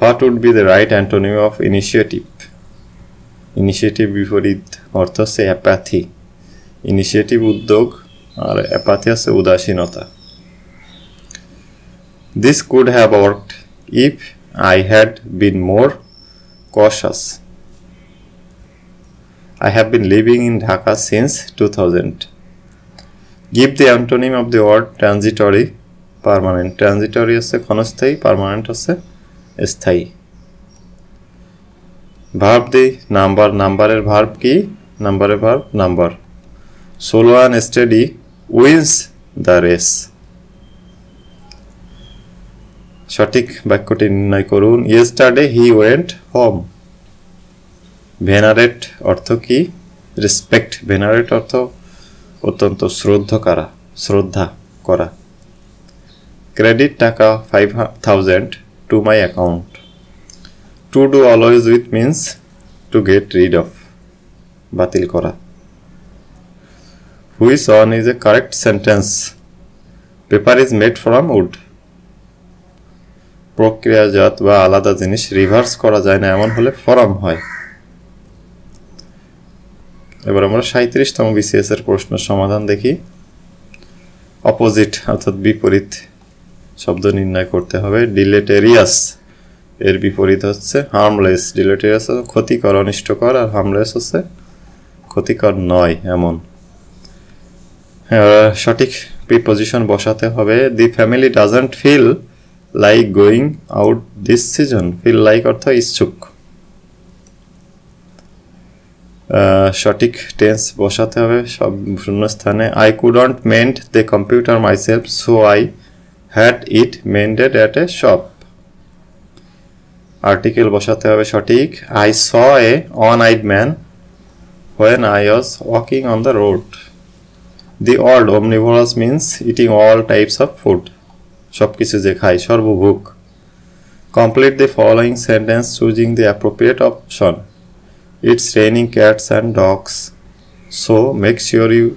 What would be the right antonym of initiative? Initiative বিপরীত অর্থ হচ্ছে অ্যাপ্যাথি। Initiative উদ্যোগ আর অ্যাপ্যাথি হচ্ছে উদাসীনতা। This could have worked if I had been more cautious. I have been living in Dhaka since 2000. Give the antonym of the word transitory permanent. Transitory হচ্ছে ক্ষণস্থায়ী, permanent হচ্ছে স্থায়ী। Verb the number. নাম্বারের verb কি? নাম্বারের verb number. Slow and steady wins the race. সঠিক বাক্যটি নির্ণয় করুন। Yesterday he went home. Venerate অর্থ কি? রেসপেক্ট। ভেনারেট অর্থ অত্যন্ত শ্রদ্ধা করা। ক্রেডিট টাকা 5000 to my account. To do always with means to get rid of, বাতিল করা। Which one is a correct sentence? Paper is made from wood. প্রক্রিয়াজাত বা আলাদা জিনিস রিভার্স করা যায় না এমন হলে ফরম হয়। এবার আমরা 37তম বিসিএস এর প্রশ্ন সমাধান দেখি। অপোজিট অর্থাৎ বিপরীত শব্দ নির্ণয় করতে হবে। ডিলেটেরিয়াস এর বিপরীত হচ্ছে হার্মলেস। ডিলেটেরিয়াস ক্ষতিকর, অনিষ্টকর, আর হার্মলেস হচ্ছে ক্ষতিকর নয় এমন। সঠিক প্রিপজিশন বসাতে হবে। The family doesn't feel like going out this season. Feel like অর্থ ইচ্ছুক। সঠিক টেন্স বসাতে হবে সব শূন্যস্থানে। I couldn't mend the computer myself so I had it mended at a shop. Article বসাতে হবে সঠিক। I saw a one eyed man when I was walking on the road. The word omnivorous means eating all types of food. সব কিছু যে খায়, সর্বভুক। Complete the following sentence choosing the appropriate option. It's raining cats and dogs, so make sure you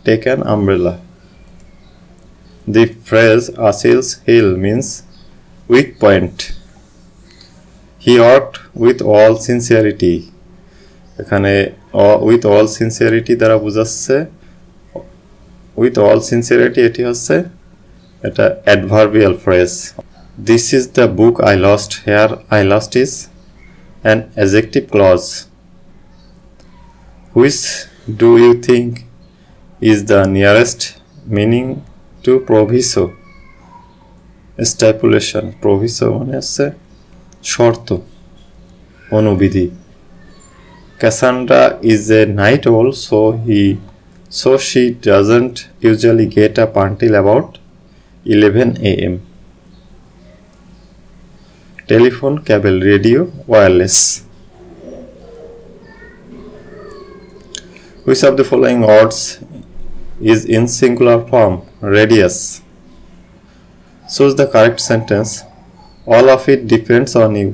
take an umbrella. The phrase Achilles' heel means weak point. He worked with all sincerity. এখানে with all sincerity দ্বারা বোঝাচ্ছে with all sincerity এটি হচ্ছে এটা adverbial phrase. This is the book I lost. Here I lost is an adjective clause. Which do you think is the nearest meaning to proviso? স্ট্যাপুলেশন প্রভিসো মানে হচ্ছে শর্ত অনুবিধি Cassandra is a night owl so she doesn't usually get up until about 11 a.m. Telephone, cable, radio, wireless. Which of the following words is in singular form? Radius. Choose the correct sentence. All of it depends on you.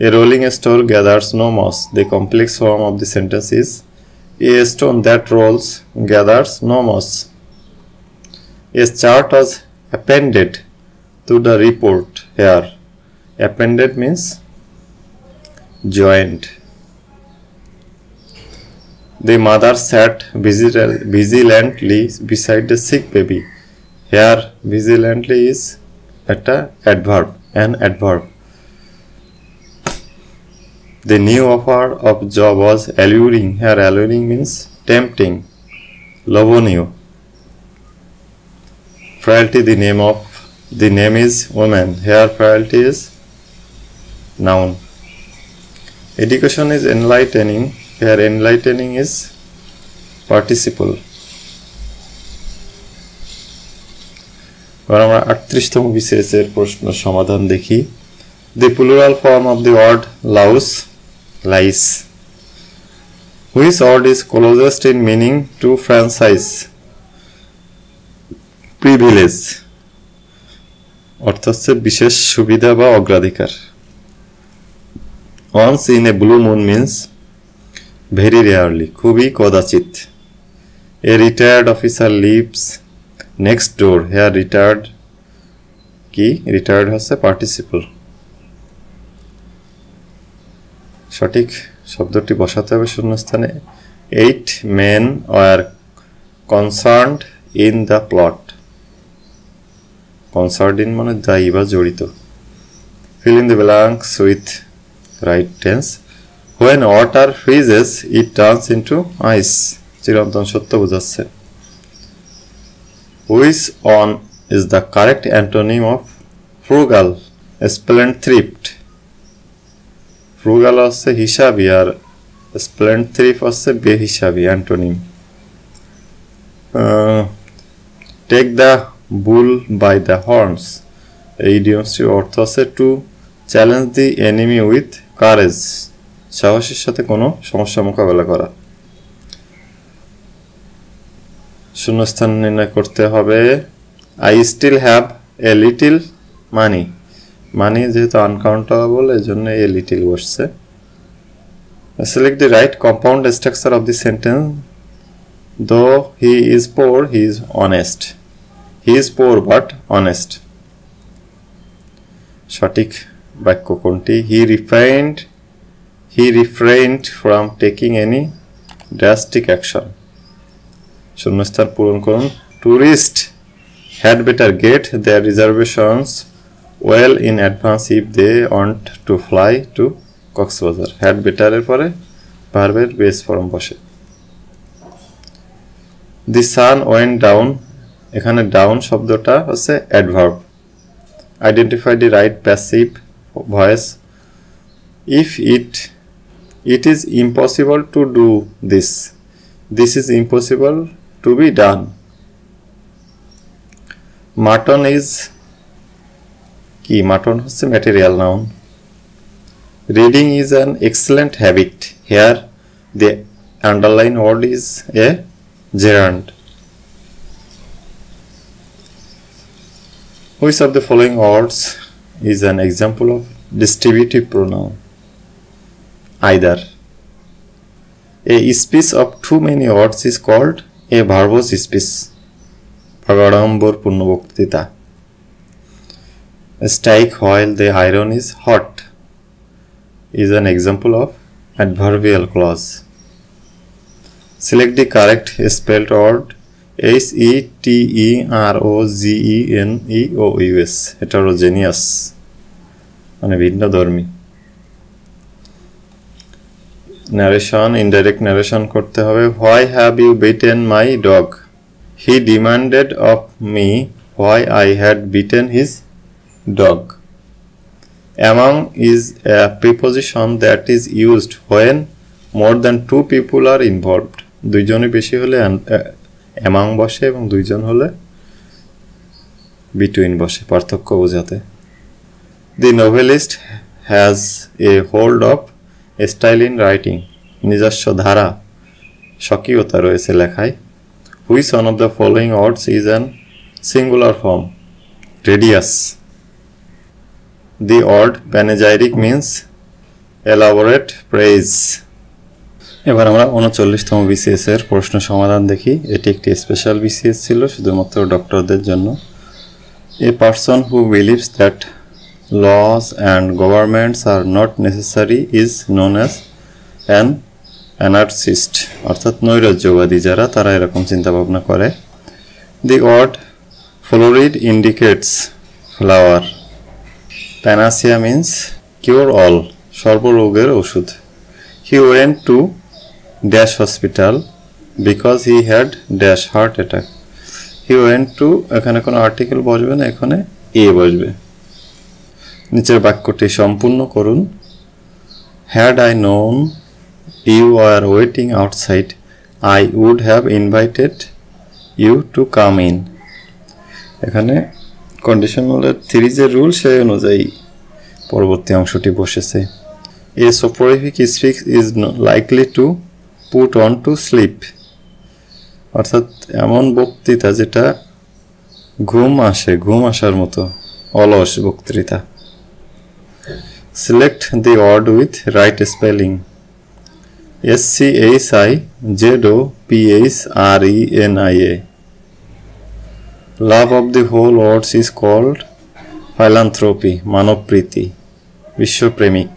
A rolling stone gathers no moss. The complex form of the sentence is a stone that rolls gathers no moss. A chart was appended to the report here. Appended means joined. The mother sat vigilantly beside the sick baby. Here vigilantly is an adverb. The new offer of job was alluring. Here alluring means tempting. Lobonio. Frailty, the name is woman. Here frailty is noun. Education is enlightening. Here enlightening is participle. এবার আমরা 38তম BCS এর প্রশ্ন সমাধান দেখি। The plural form of the word lies. Which word is closest in meaning to franchise? Privilege. অর্থ হচ্ছে বিশেষ সুবিধা বা অগ্রাধিকার। Once in a blue moon means very rarely, খুবই কদাচিৎ। A retired officer lives next door. Here retired কি? Retired হচ্ছে participle. সঠিক শব্দটি বসাতে হবে শূন্যস্থানে। 8 men were concerned in the plot. Concerned in মানে দায়ী বা জড়িত। Fill in the blanks with right tense. When water freezes, it turns into ice. চিরন্তন সত্য বোঝাচ্ছে। Which one is the correct antonym of frugal? Spendthrift. Frugal হচ্ছে হিসাবি আর spendthrift হচ্ছে বেহিসাবি antonym. Take the bull by the horns. এই ইডিয়মসটির অর্থ হচ্ছে to challenge the enemy with courage, সাহসের সাথে কোনো সমস্যা মোকাবেলা করা। শূন্যস্থান নির্ণয় করতে হবে। I still have a little money. মানি যেহেতু আনকাউন্টেবল এজন্য এ লিটল বসছে। Select the right compound structure of the sentence. Though he is poor, he is honest. He is poor but honest. সঠিক বাক্য কোনটি? He refrained from taking any drastic action. শূন্যস্থান পূরণ করুন। Tourists had better get their reservations well in advance if they want to fly to Coxbazar. Had better এর পরে ভার্বের base form বসে। The sun went down. এখানে down শব্দটা হচ্ছে adverb. Identify the right passive voice. If it is impossible to do this. This is impossible to be done. Mutton is কি? Mutton হচ্ছে material noun. Reading is an excellent habit. Here the underlined word is a gerund. Which of the following words is an example of distributive pronoun? Either. A speech of too many words is called a verbose speech. ভাগাড়ম্বর পূর্ণ বক্তৃতা। Strike while the iron is hot is an example of adverbial clause. Select the correct spelled word. heterogeneous. Heterogeneous মানে ভিন্নধর্মী। Narration, indirect narration করতে হবে। Why have you beaten my dog? He demanded of me why I had beaten his dog. Among is a preposition that is used when more than two people are involved. দুইজনের বেশি হলে among বসে এবং দুইজন হলে between বসে পার্থক্য বোঝাতে। The novelist has a hold of a style in writing. নিজস্ব ধারা স্বকীয়তা রয়েছে লেখায়। Which one of the following words is an singular form? Radius. The word panegyric means elaborate praise. এবার আমরা 39তম BCS এর প্রশ্ন সমাধান দেখি। এটি একটি স্পেশাল BCS ছিল শুধুমাত্র ডক্টরদের জন্য। A person who believes that laws and governments are not necessary is known as an anarchist, অর্থাৎ নৈরাজ্যবাদী যারা তারা এরকম চিন্তা ভাবনা করে। The word florid indicates flower. Panacea means cure all, সর্বরোগের ওষুধ। He went to dash hospital because he had dash heart attack. He went to, এখানে কোনো আর্টিকেল বসবে না, এখানে এ বসবে। নিচের বাক্যটি সম্পূর্ণ করুন। Had I known you were waiting outside, I would have invited you to come in. এখানে কন্ডিশনালের থ্রিজের রুল সেই অনুযায়ী পরবর্তী অংশটি বসেছে। A soporific speech is likely to put on to sleep, অর্থাৎ এমন বক্তৃতা যেটা ঘুম আসার মতো অলস বক্তৃতা। Select the word with right spelling. SCHIZOPHRENIA. Love of the whole world is called philanthropy, মানবপ্রীতি, বিশ্বপ্রেমিক।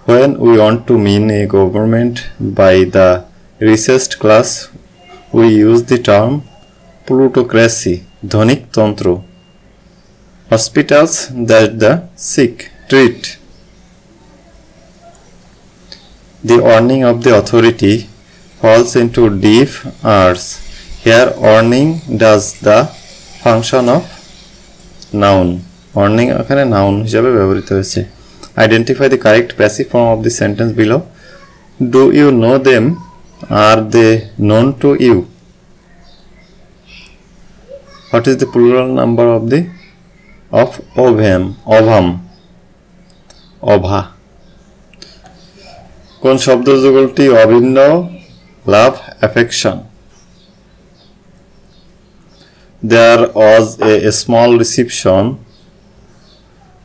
When we want to mean a government by the richest class, we use the term plutocracy, ধনিকতন্ত্র। Hospitals that the sick treat. The earning of the authority falls into deep arts. Here earning does the function of noun. Earning এখানে noun হিসাবে ব্যবহৃত হয়েছে। Identify the correct passive form of the sentence below. Do you know them? Are they known to you? What is the plural number of ovum? Obha. কোন শব্দযুগলটি অভিন্ন? Love, affection. There was a small reception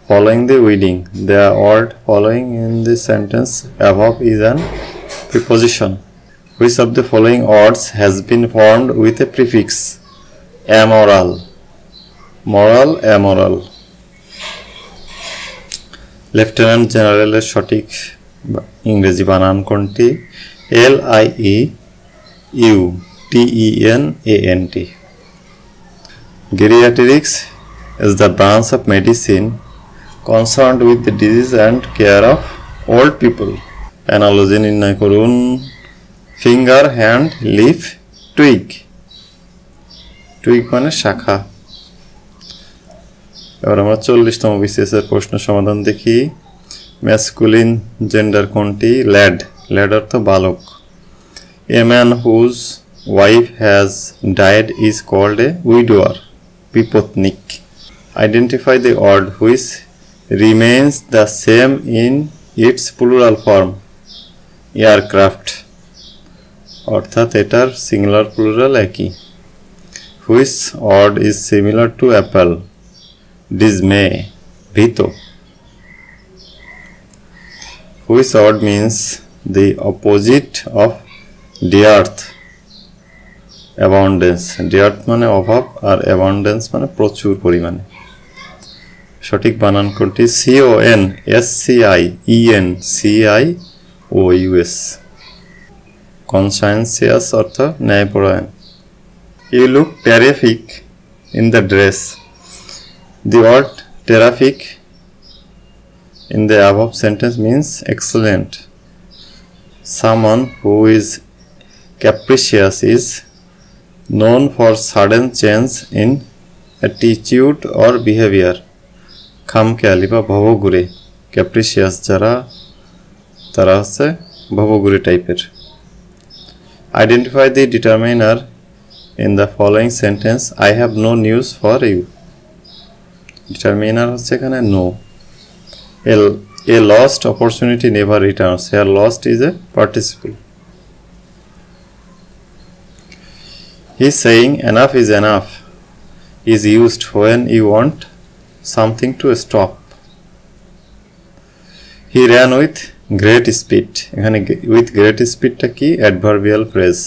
following the wedding. The word following in the sentence above is an preposition. Which of the following words has been formed with a prefix? Amoral. Moral, amoral. Lieutenant General এর সঠিক ইংরেজি বানান কোনটি? LIEUTENANT. Geriatrics is the branch of medicine concerned with the disease and care of old people. Analogy নির্ণয় করুন। Finger, hand, leaf, twig. Twig মানে শাখা। এবার আমরা 40তম BCS এর প্রশ্ন সমাধান দেখি। ম্যাসকুলিন জেন্ডার কোনটি? ল্যাড। ল্যাড অর্থ বালক। A man whose wife has died is called a widower, বিপত্নিক। Identify the word which remains the same in its plural form. Aircraft, অর্থাৎ এটার সিঙ্গুলার প্লুরাল একই। Which word is similar to apple? Dismay, ভীত। Which word means the opposite of dearth? Abundance. dearth মানে অভাব আর abundance মানে প্রচুর পরিমাণে। সঠিক বানান কোনটি? CONSCIENCIOUS, conscientious অর্থ ন্যায়পরায়ণ। You look terrific in the dress. The word terrific in the above sentence means excellent. Someone who is capricious is known for sudden change in attitude or behavior. খামখেয়ালি বা ভবঘুরে, ক্যাপ্রিসিয়াস যারা তারা হচ্ছে ভবঘুরে টাইপের। Identify the determiner in the following sentence. I have no news for you. Determiner হচ্ছে এখানে no. A lost opportunity never returns. Here lost is a participle. He is saying enough is enough is used when you want something to stop. He ran with great speed. এখানে with great speed টা কি adverbial phrase.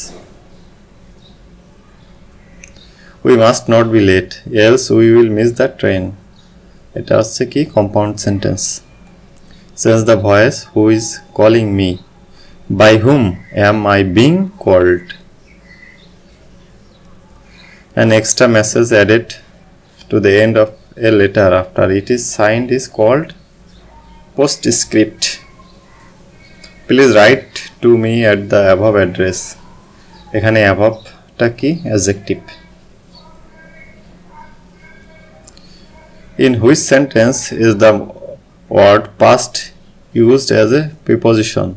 We must not be late else we will miss the train. এটা হচ্ছে কি compound sentence. Says the voice who is calling me. By whom am I being called? An extra message added to the end of a letter after it is signed is called postscript. Please write to me at the above address. এখানে above টা কি adjective. In which sentence is the word past used as a preposition?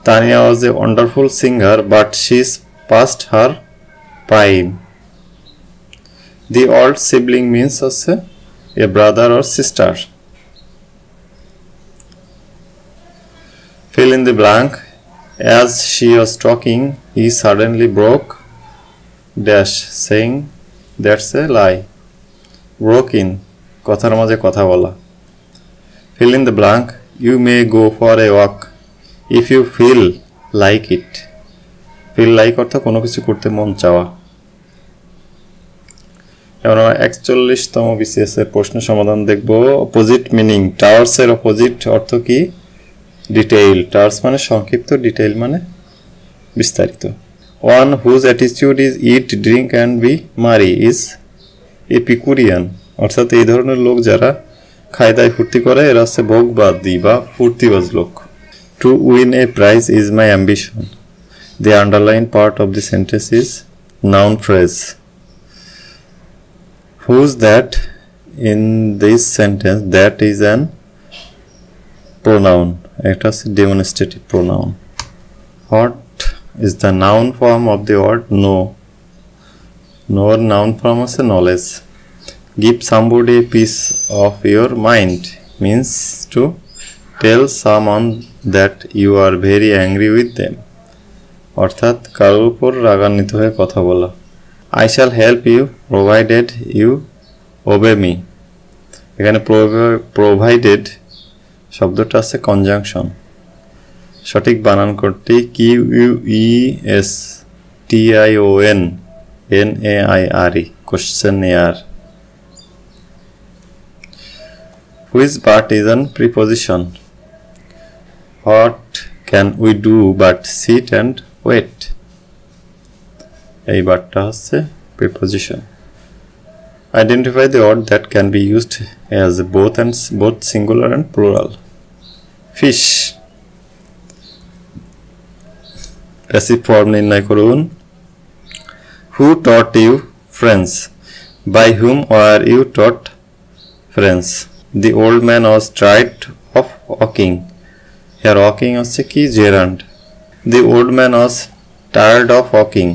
Tanya was a wonderful singer but she's past her prime. The old sibling means also a brother or sister. Fill in the blank. As she was talking, he suddenly broke dash, saying that's a lie. Broke in, কথার মাঝে কথা বলা. Fill in the blank. You may go for a walk if you feel like it. Feel like অর্থাৎ কোনো কিছু করতে মন চাওয়া। এবার আমরা 41তম BCS এর প্রশ্ন সমাধান দেখব। অপোজিট মিনিং, টার্স এর অপোজিট অর্থ কি? ডিটেইল। টার্স মানে সংক্ষিপ্ত, ডিটেইল মানে বিস্তারিত। One whose attitude is eat, drink and be merry is epicurean, অর্থাৎ এই ধরনের লোক যারা খায় দায় ফুর্তি করে এরা হচ্ছে ভোগবাদী বা ফুর্তিবাজ লোক। To win a prize is my ambition. The underlined part of the sentence is noun phrase. Who's that in this sentence? That is an pronoun. It is a demonstrative pronoun. What is the noun form of the word know? Know noun form is a knowledge. Give somebody a piece of your mind means to tell someone that you are very angry with them. অর্থাৎ কারোর উপর রাগান্বিত হয়ে কথা বলা। I shall help you provided you obey me. এখানে provided শব্দটা আছে কনজাংশন। সঠিক বানান করতে QUESTION NAIRE questionnaire. Which part is an preposition? What can we do but sit and wait? এই বারটা হচ্ছে preposition. Identify the word that can be used as both singular and plural. Fish. Passive form নির্ণয় করুন। Who taught you French? By whom were you taught French? The old man was tired of walking. Here walking হচ্ছে কি gerund. The old man was tired of walking.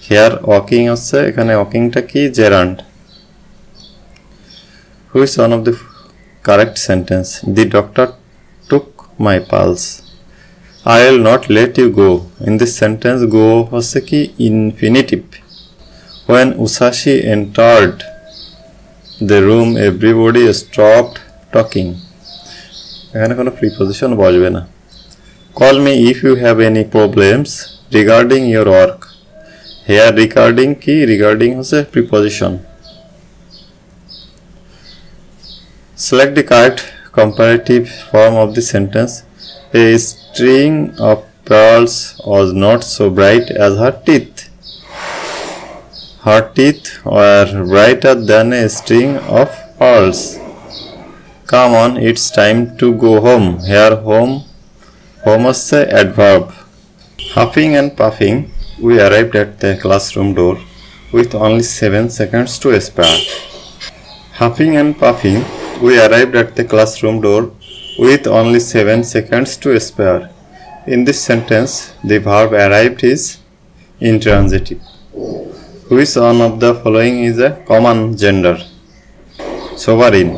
Here walking হচ্ছে এখানে walkingটা কি gerund. Which one of the correct sentence? The doctor took my pulse. I will not let you go. In this sentence go হচ্ছে কি infinitive. When Usashi entered the room everybody stopped talking. এখানে কোনো preposition বসবে না। Call me if you have any problems regarding your work. Here regarding কি? regarding হচ্ছে preposition. Select the correct comparative form of the sentence. A string of pearls was not so bright as her teeth. Her teeth were brighter than a string of pearls. Come on, it's time to go home. Here home is a adverb. Huffing and puffing We arrived at the classroom door with only 7 seconds to spare. Huffing and puffing, we arrived at the classroom door with only 7 seconds to spare. In this sentence, the verb arrived is intransitive. Which one of the following is a common gender? Sovereign.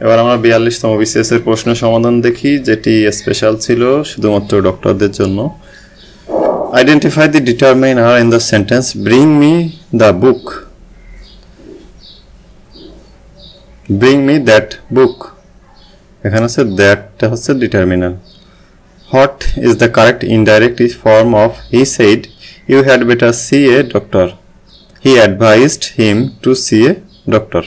এবার আমরা 42তম BCS এর প্রশ্নের সমাধান দেখি, যেটি special ছিল শুধুমাত্র ডক্টরদের জন্য। Identify the determiner in the sentence bring me the book. Bring me that book. এখানে আছে that হচ্ছে determiner. What is the correct indirect form of he said you had better see a doctor. He advised him to see a doctor.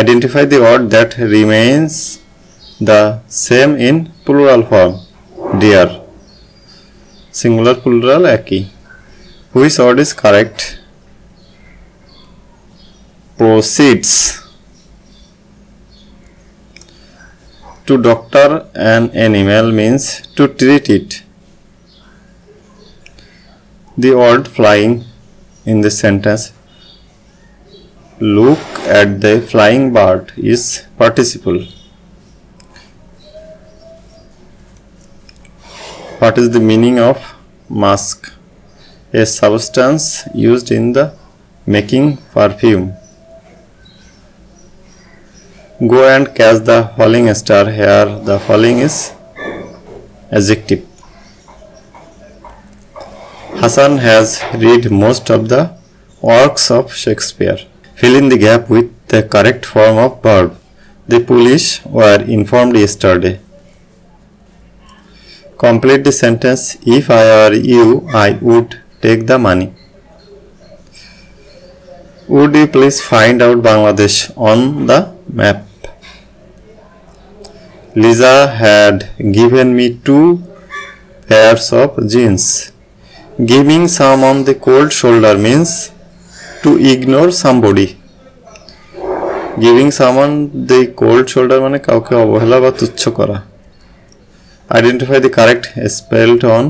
Identify the word that remains the same in plural form. Dear. Singular plural একই. Which word is correct? Proceeds. To doctor an animal means to treat it. The word flying in the sentence look at the flying bird is participle. What is the meaning of musk? A substance used in the making perfume. Go and catch the falling star. Here the falling is adjective. Hassan has read most of the works of Shakespeare. Fill in the gap with the correct form of verb. The police were informed yesterday. Complete the sentence. If I were you, I would take the money. Would you please find out Bangladesh on the map? Lisa had given me 2 pairs of jeans. Giving someone the cold shoulder means to ignore somebody. Giving someone the cold shoulder মানে কাউকে অবহেলা বা তুচ্ছ করা. Identify the correct spelled on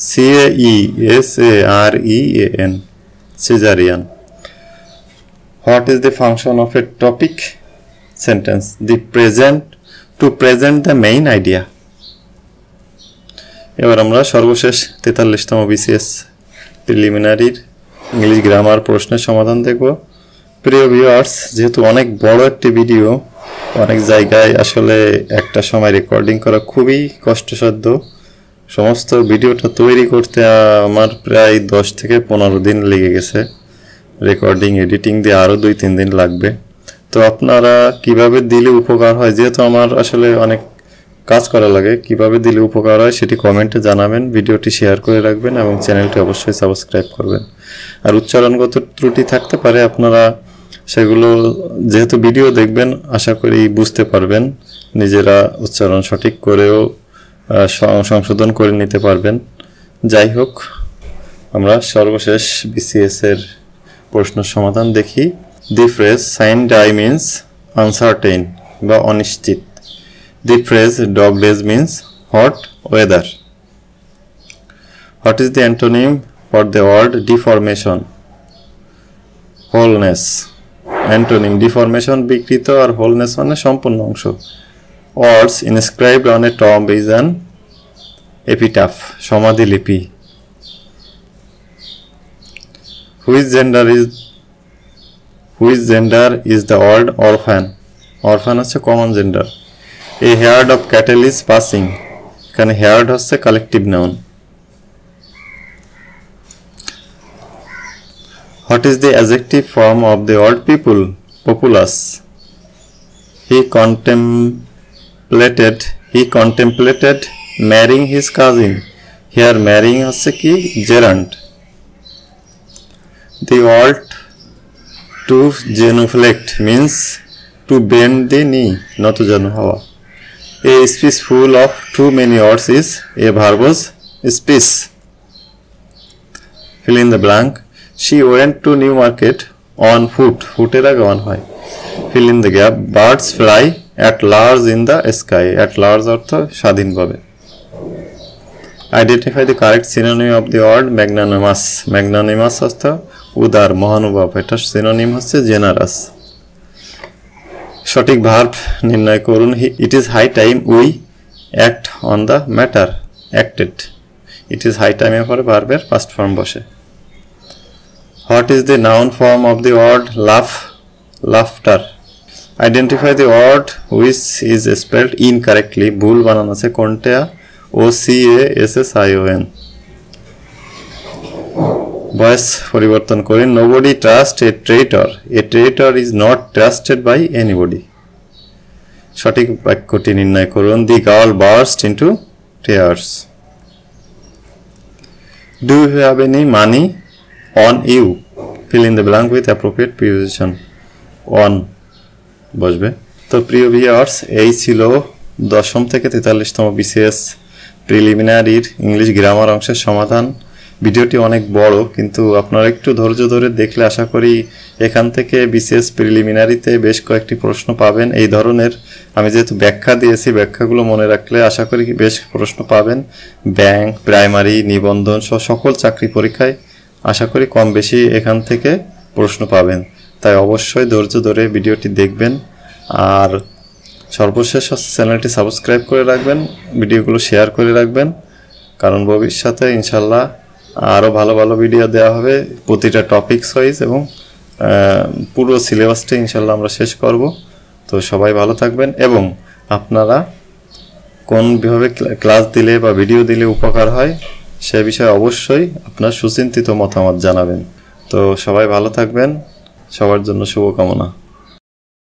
CAESAREAN. Caesarean. What is the function of a topic sentence? To present the main idea. এবার আমরা সর্বশেষ 43তম BCS প্রিলিমিনারির ইংলিশ গ্রামার প্রশ্নের সমাধান দেখব। প্রিয় ভিউয়ার্স, যেহেতু অনেক বড় একটি ভিডিও, অনেক জায়গায় আসলে একটা সময় রেকর্ডিং করা খুবই কষ্টসাধ্য। সমস্ত ভিডিওটা তৈরি করতে আমার প্রায় 10 থেকে 15 দিন লেগে গেছে। রেকর্ডিং এডিটিং দিয়ে আরও 2-3 দিন লাগবে। তো আপনারা কিভাবে দিলে উপকার হয়, যেহেতু আমার আসলে অনেক কাজ করা লাগে, কিভাবে দিলে উপকার হয় সেটি কমেন্টে জানাবেন, ভিডিওটি শেয়ার করে রাখবেন এবং চ্যানেলটি অবশ্যই সাবস্ক্রাইব করবেন। আর উচ্চারণগত ত্রুটি থাকতে পারে, আপনারা সেগুলো যেহেতু ভিডিও দেখবেন আশা করি বুঝতে পারবেন, নিজেরা উচ্চারণ সঠিক করেও সংশোধন করে নিতে পারবেন। যাই হোক, আমরা সর্বশেষ BCS এর প্রশ্ন সমাধান দেখি। The phrase sunny day means uncertain বা অনিশ্চিত. The phrase dog days means hot weather. What is the antonym for the word deformation? Wholeness. Antonym deformation বিকৃত আর wholeness মানে সম্পূর্ণ অংশ। Words inscribed on a tomb is an epitaph. সমাধিলিপি। Which gender is the word orphan? Orphan হচ্ছে common gender. A herd of cattle is passing. এখানে herd হচ্ছে collective noun. What is the adjective form of the word people? Populous. He contemplated marrying his cousin. Here marrying হচ্ছে কি? gerund. The word to genuflect means to bend the knee, not জানু হওয়া. A speech full of too many words is a verbose speech. Fill in the blank. She went to New Market on foot. Footer আগে on হয়. Fill in the gap. Birds fly at large in the sky. At large অর্থ স্বাধীনভাবে। Identify the correct synonym of the word magnanimous. Magnanimous হচ্ছে উদার, মহানুভব, এটা synonym হচ্ছে generous. সঠিক verb নির্ণয় করুন। It is high time we act on the matter, acted. It is high টাইমের পরে ভার্বের পাস্ট ফর্ম বসে। What is the noun form of the word laugh, laughter. Identify the word which is spelled incorrectly, ভুল বানান আছে কোনটা, OCASSION। Voice পরিবর্তন করেন। Nobody trust a traitor, a traitor is not trusted by anybody. সঠিক বাক্যটি নির্ণয় করুন। The girl burst into tears. Do you have any money on you, fill in the blank with appropriate preposition. On বসবে। তো প্রিয় viewers, এই ছিল 10ম থেকে 43তম BCS প্রিলিমিনারির ইংলিশ গ্রামার অংশের সমাধান। ভিডিওটি অনেক বড়, কিন্তু আপনারা একটু ধৈর্য ধরে দেখলে আশা করি এখান থেকে BCS প্রিলিমিনারিতে বেশ কয়েকটি প্রশ্ন পাবেন এই ধরনের। আমি যেহেতু ব্যাখ্যা দিয়েছি, ব্যাখ্যাগুলো মনে রাখলে আশা করি বেশ প্রশ্ন পাবেন। ব্যাংক, প্রাইমারি, নিবন্ধন সহ সকল চাকরি পরীক্ষায় আশা করি কম বেশি এখান থেকে প্রশ্ন পাবেন। তাই অবশ্যই ধৈর্য ধরে ভিডিওটি দেখবেন। আর সর্বশেষ চ্যানেলটি সাবস্ক্রাইব করে রাখবেন, ভিডিওগুলো শেয়ার করে রাখবেন, কারণ ভবিষ্যতে ইনশাল্লাহ আরও ভালো ভালো ভিডিও দেওয়া হবে প্রতিটা টপিকস ওয়াইজ, এবং পুরো সিলেবাসটা ইনশাল্লাহ আমরা শেষ করব। তো সবাই ভালো থাকবেন, এবং আপনারা কোনভাবে ক্লাস দিলে বা ভিডিও দিলে উপকার হয় সে বিষয়ে অবশ্যই আপনার সুচিন্তিত মতামত জানাবেন। তো সবাই ভালো থাকবেন, সবার জন্য শুভকামনা।